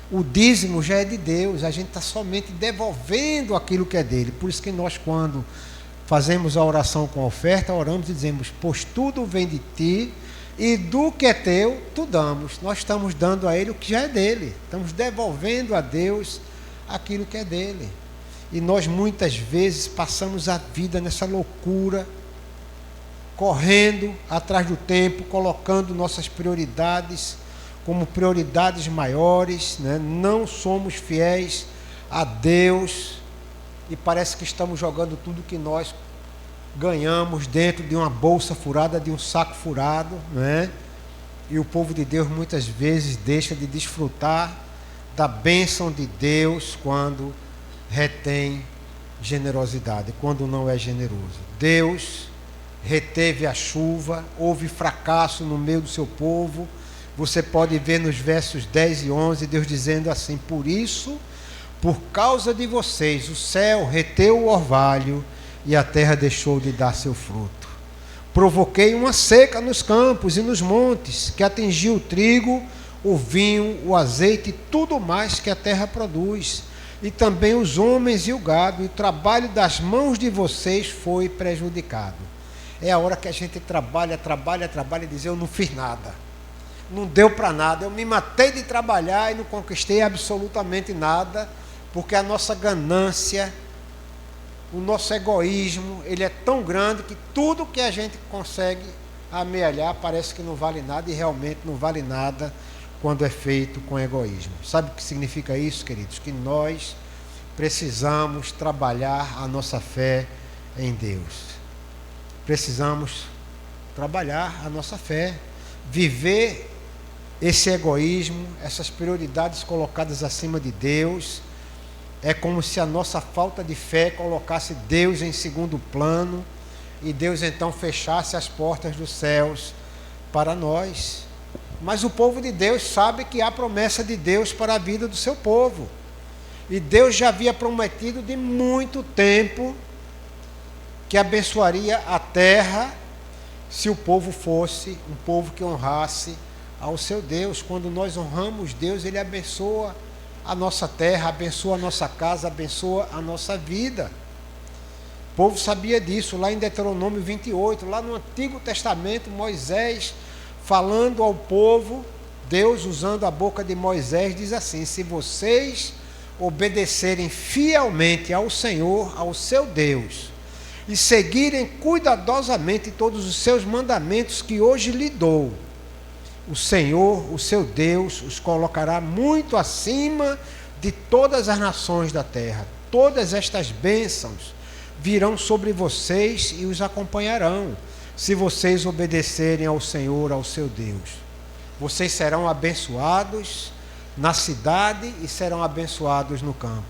Speaker 4: O dízimo já é de Deus, a gente está somente devolvendo aquilo que é dele. Por isso que nós, quando fazemos a oração com a oferta, oramos e dizemos: pois tudo vem de ti, e do que é teu, tu damos. Nós estamos dando a ele o que já é dele, estamos devolvendo a Deus aquilo que é dele. E nós muitas vezes passamos a vida nessa loucura, correndo atrás do tempo, colocando nossas prioridades como prioridades maiores, Não somos fiéis a Deus, e parece que estamos jogando tudo que nós ganhamos dentro de uma bolsa furada, de um saco furado, E o povo de Deus muitas vezes deixa de desfrutar da bênção de Deus quando retém generosidade, quando não é generoso. Deus reteve a chuva, houve fracasso no meio do seu povo. Você pode ver nos versos 10 e 11, Deus dizendo assim: por isso, por causa de vocês, o céu reteu o orvalho e a terra deixou de dar seu fruto. Provoquei uma seca nos campos e nos montes, que atingiu o trigo, o vinho, o azeite e tudo mais que a terra produz, e também os homens e o gado, e o trabalho das mãos de vocês foi prejudicado. É a hora que a gente trabalha e diz: eu não fiz nada, não deu para nada, eu me matei de trabalhar e não conquistei absolutamente nada, porque a nossa ganância, o nosso egoísmo, ele é tão grande que tudo que a gente consegue amealhar parece que não vale nada, e realmente não vale nada quando é feito com egoísmo. Sabe o que significa isso, queridos? Que nós precisamos trabalhar a nossa fé em Deus. Precisamos trabalhar a nossa fé, viver esse egoísmo, essas prioridades colocadas acima de Deus. É como se a nossa falta de fé colocasse Deus em segundo plano e Deus então fechasse as portas dos céus para nós. Mas o povo de Deus sabe que há promessa de Deus para a vida do seu povo. E Deus já havia prometido de muito tempo que abençoaria a terra se o povo fosse um povo que honrasse ao seu Deus. Quando nós honramos Deus, Ele abençoa a nossa terra, abençoa a nossa casa, abençoa a nossa vida. O povo sabia disso. Lá em Deuteronômio 28, lá no Antigo Testamento, Moisés falando ao povo, Deus usando a boca de Moisés diz assim: se vocês obedecerem fielmente ao Senhor, ao seu Deus, e seguirem cuidadosamente todos os seus mandamentos que hoje lhe dou, o Senhor, o seu Deus, os colocará muito acima de todas as nações da terra. Todas estas bênçãos virão sobre vocês e os acompanharão, se vocês obedecerem ao Senhor, ao seu Deus. Vocês serão abençoados na cidade e serão abençoados no campo.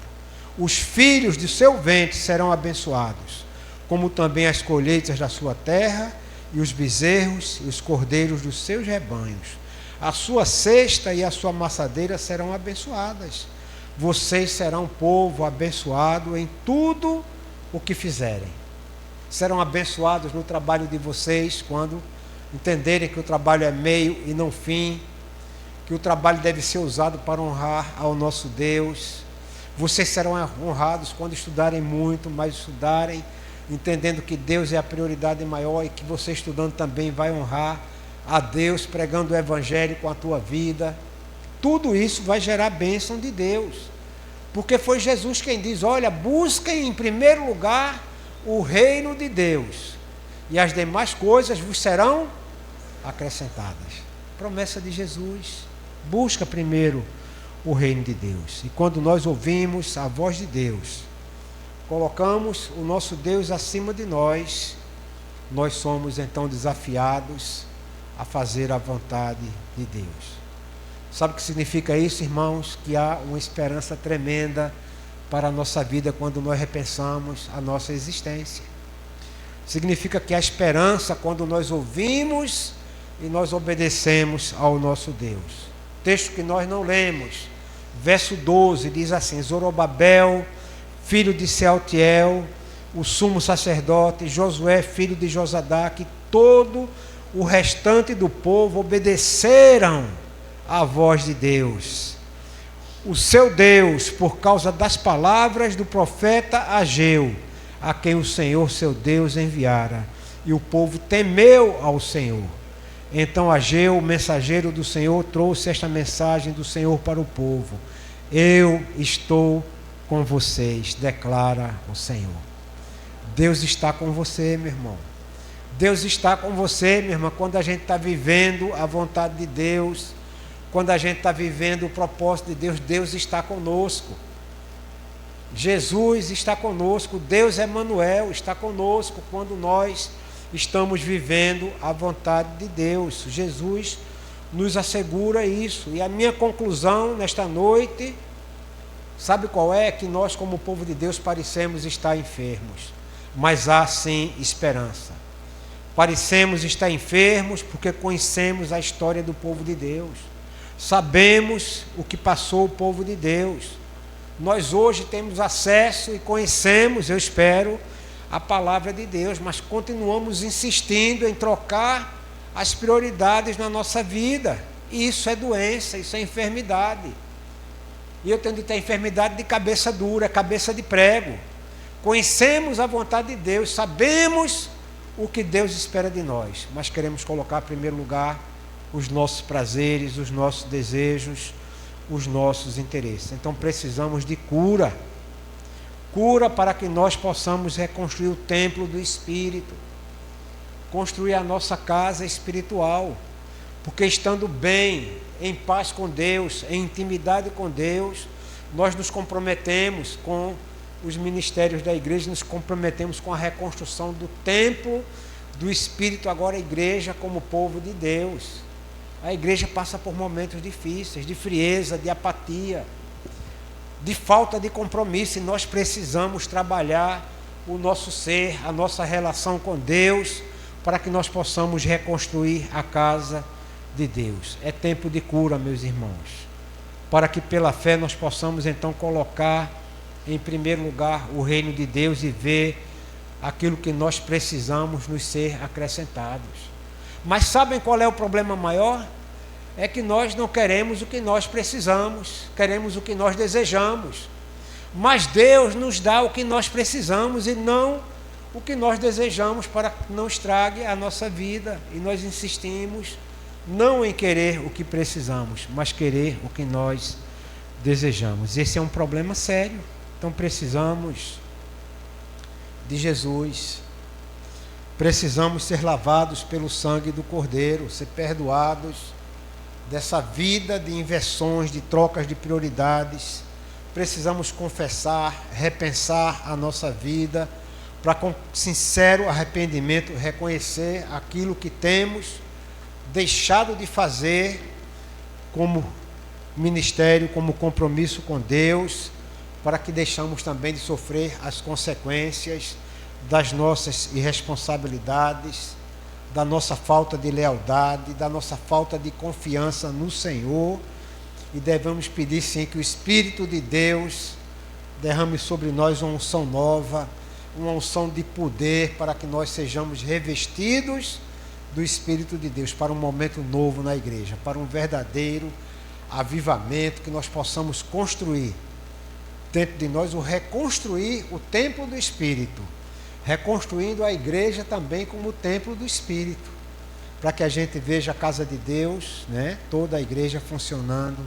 Speaker 4: Os filhos de seu ventre serão abençoados, como também as colheitas da sua terra, e os bezerros e os cordeiros dos seus rebanhos. A sua cesta e a sua amassadeira serão abençoadas. Vocês serão um povo abençoado em tudo o que fizerem. Serão abençoados no trabalho de vocês, quando entenderem que o trabalho é meio e não fim, que o trabalho deve ser usado para honrar ao nosso Deus. Vocês serão honrados quando estudarem muito, mas estudarem entendendo que Deus é a prioridade maior, e que você estudando também vai honrar a Deus, pregando o Evangelho com a tua vida. Tudo isso vai gerar bênção de Deus, porque foi Jesus quem diz: olha, busquem em primeiro lugar o reino de Deus, e as demais coisas vos serão acrescentadas. Promessa de Jesus. Busca primeiro o reino de Deus, e quando nós ouvimos a voz de Deus, colocamos o nosso Deus acima de nós, nós somos então desafiados a fazer a vontade de Deus. Sabe o que significa isso, irmãos? Que há uma esperança tremenda para a nossa vida quando nós repensamos a nossa existência. Significa que há esperança quando nós ouvimos e nós obedecemos ao nosso Deus. Texto que nós não lemos, verso 12, diz assim: Zorobabel, filho de Sealtiel, o sumo sacerdote, Josué, filho de Josadaque, todo o restante do povo obedeceram à voz de Deus, o seu Deus, por causa das palavras do profeta Ageu, a quem o Senhor seu Deus enviara. E o povo temeu ao Senhor. Então Ageu, o mensageiro do Senhor, trouxe esta mensagem do Senhor para o povo: eu estou com vocês, declara o Senhor. Deus está com você, meu irmão. Deus está com você, minha irmã, quando a gente está vivendo a vontade de Deus, quando a gente está vivendo o propósito de Deus, Deus está conosco. Jesus está conosco, Deus Emanuel está conosco quando nós estamos vivendo a vontade de Deus. Jesus nos assegura isso. E a minha conclusão nesta noite Sabe qual é? Que nós, como povo de Deus, parecemos estar enfermos, mas há sim esperança. Parecemos estar enfermos porque conhecemos a história do povo de Deus. Sabemos o que passou o povo de Deus. Nós hoje temos acesso e conhecemos, eu espero, a palavra de Deus, mas continuamos insistindo em trocar as prioridades na nossa vida. E isso é doença, isso é enfermidade. E eu tenho de ter enfermidade de cabeça dura, cabeça de prego. Conhecemos a vontade de Deus, sabemos o que Deus espera de nós, mas queremos colocar em primeiro lugar os nossos prazeres, os nossos desejos, os nossos interesses. Então precisamos de cura. Cura para que nós possamos reconstruir o templo do Espírito, construir a nossa casa espiritual, porque estando bem, em paz com Deus, em intimidade com Deus, nós nos comprometemos com os ministérios da igreja, nos comprometemos com a reconstrução do templo do Espírito, agora a igreja como povo de Deus. A igreja passa por momentos difíceis, de frieza, de apatia, de falta de compromisso, e nós precisamos trabalhar o nosso ser, a nossa relação com Deus, para que nós possamos reconstruir a casa de Deus. É tempo de cura, meus irmãos, para que pela fé nós possamos então colocar em primeiro lugar o reino de Deus e ver aquilo que nós precisamos nos ser acrescentados. Mas sabem qual é o problema maior? É que nós não queremos o que nós precisamos, queremos o que nós desejamos. Mas Deus nos dá o que nós precisamos e não o que nós desejamos, para que não estrague a nossa vida. E nós insistimos não em querer o que precisamos, mas querer o que nós desejamos. Esse é um problema sério. Então precisamos de Jesus. Precisamos ser lavados pelo sangue do Cordeiro, ser perdoados dessa vida de inversões, de trocas de prioridades. Precisamos confessar, repensar a nossa vida, para com sincero arrependimento reconhecer aquilo que temos deixado de fazer como ministério, como compromisso com Deus, para que deixamos também de sofrer as consequências das nossas irresponsabilidades, da nossa falta de lealdade, da nossa falta de confiança no Senhor. E devemos pedir sim que o Espírito de Deus derrame sobre nós uma unção nova, uma unção de poder, para que nós sejamos revestidos do Espírito de Deus para um momento novo na igreja, para um verdadeiro avivamento, que nós possamos construir dentro de nós, reconstruir o templo do Espírito, reconstruindo a igreja também como o templo do Espírito, para que a gente veja a casa de Deus, né? Toda a igreja funcionando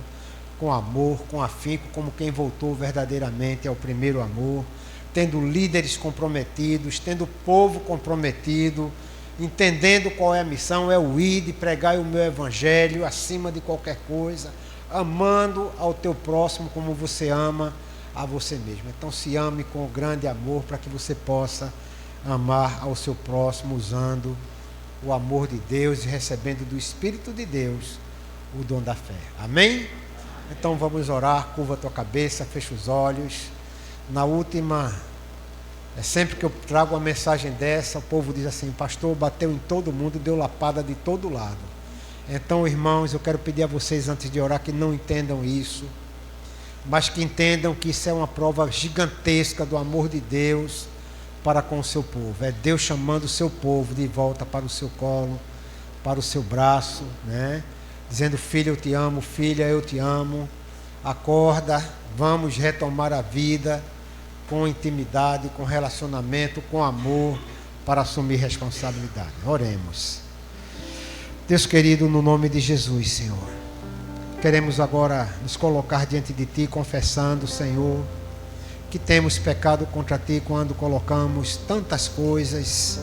Speaker 4: com amor, com afinco, como quem voltou verdadeiramente ao primeiro amor, tendo líderes comprometidos, tendo o povo comprometido, entendendo qual é a missão, é o ir de pregar o meu evangelho acima de qualquer coisa, amando ao teu próximo como você ama a você mesmo. Então se ame com grande amor, para que você possa amar ao seu próximo usando o amor de Deus e recebendo do Espírito de Deus o dom da fé. Amém? Então vamos orar. Curva a tua cabeça, fecha os olhos. Na última, sempre que eu trago uma mensagem dessa, o povo diz assim: pastor, bateu em todo mundo, deu lapada de todo lado. Então, irmãos, eu quero pedir a vocês, antes de orar, que não entendam isso, mas que entendam que isso é uma prova gigantesca do amor de Deus para com o seu povo. É Deus chamando o seu povo de volta para o seu colo, para o seu braço, né? Dizendo: filho, eu te amo, filha, eu te amo, acorda, vamos retomar a vida com intimidade, com relacionamento, com amor, para assumir responsabilidade. Oremos. Deus querido, no nome de Jesus, Senhor, queremos agora nos colocar diante de Ti, confessando, Senhor, que temos pecado contra Ti quando colocamos tantas coisas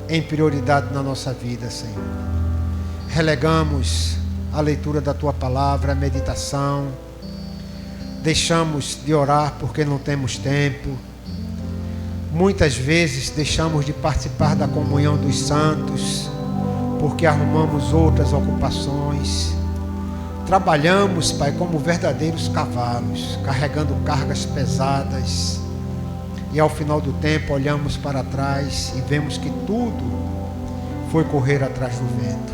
Speaker 4: em prioridade na nossa vida, Senhor. Relegamos a leitura da Tua palavra, a meditação, deixamos de orar porque não temos tempo, muitas vezes deixamos de participar da comunhão dos santos porque arrumamos outras ocupações. trabalhamos, Pai, como verdadeiros cavalos, carregando cargas pesadas, e ao final do tempo olhamos para trás e vemos que tudo foi correr atrás do vento.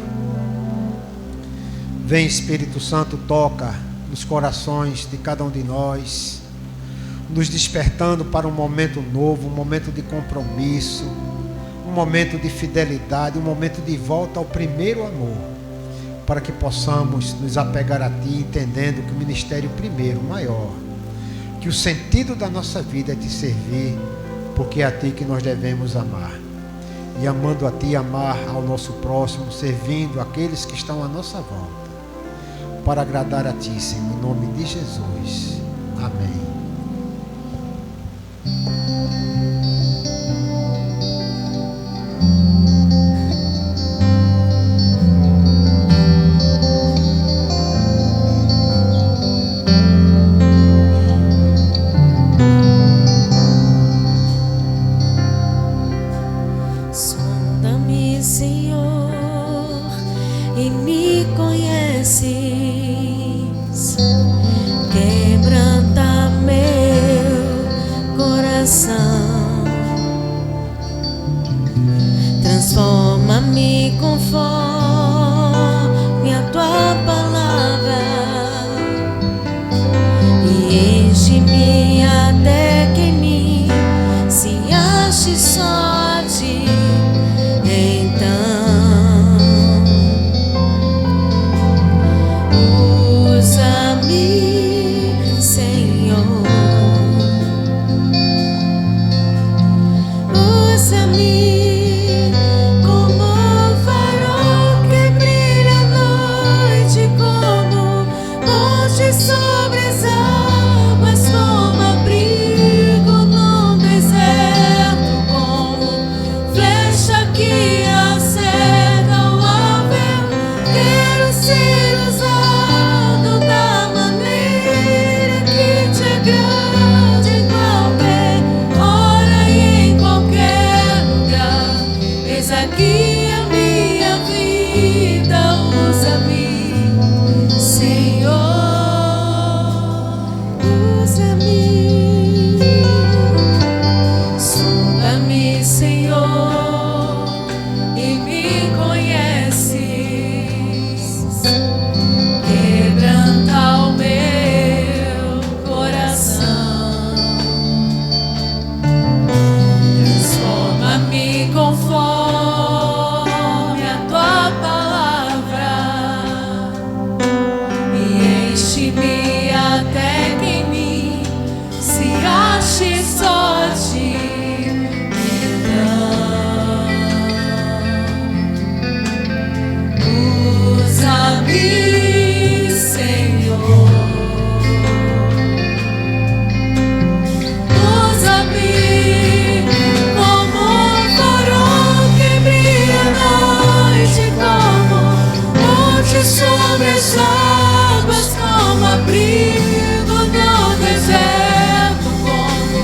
Speaker 4: Vem, Espírito Santo, toca nos corações de cada um de nós, nos despertando para um momento novo, um momento de compromisso, um momento de fidelidade, um momento de volta ao primeiro amor, para que possamos nos apegar a Ti, entendendo que o ministério primeiro, maior, que o sentido da nossa vida é Te servir, porque é a Ti que nós devemos amar. E amando a Ti, amar ao nosso próximo, servindo aqueles que estão à nossa volta, para agradar a Ti, Senhor, em nome de Jesus. Amém.
Speaker 2: Sonda-me, Senhor, e me conheces. Quebranta meu coração. Transforma-me conforme a Tua palavra e enche-me até que em mim se ache só Ti. Usa-me, Senhor, usa-me como um farol que brilha à noite, como monte sobre as águas, como abrigo no deserto, como flecha que acerta o alvo. Quero ser usado da maneira que Te agrade, em qualquer hora e em qualquer lugar. Eis aqui a minha vida, usa-me, Senhor, usa-me. Sonda-me, Senhor, e me conheces. Quebranta o meu coração. Transforma-me conforme a Tua palavra e enche-me até que em mim se ache só Ti. Usa-me, Senhor, usa-me como um farol que brilha à noite, como monte sobre as águas, como abrigo no deserto, como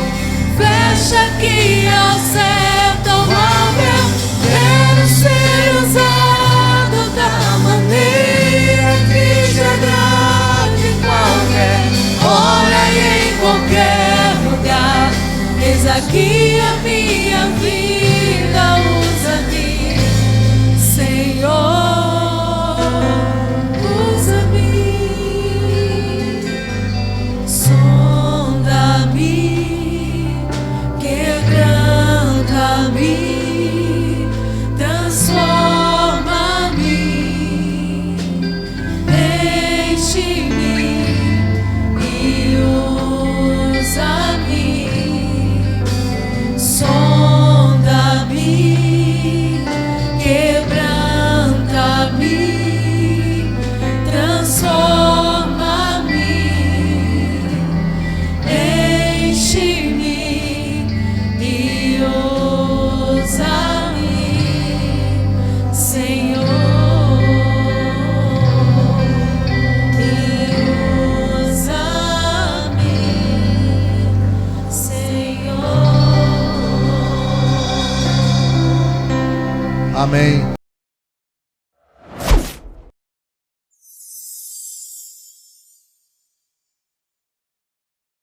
Speaker 2: flecha que acerta o alvo. Quero ser usado da maneira que Te agrade, em qualquer hora e em qualquer lugar. Eis aqui a minha vida, usa-me, Senhor, usa-me. Sonda-me, quebranta-me, transforma-me, enche-me e usa-me. Sonda-me, quebranta-me, transforma-me, enche-me e usa-me, Senhor, e usa-me, Senhor.
Speaker 3: Amém.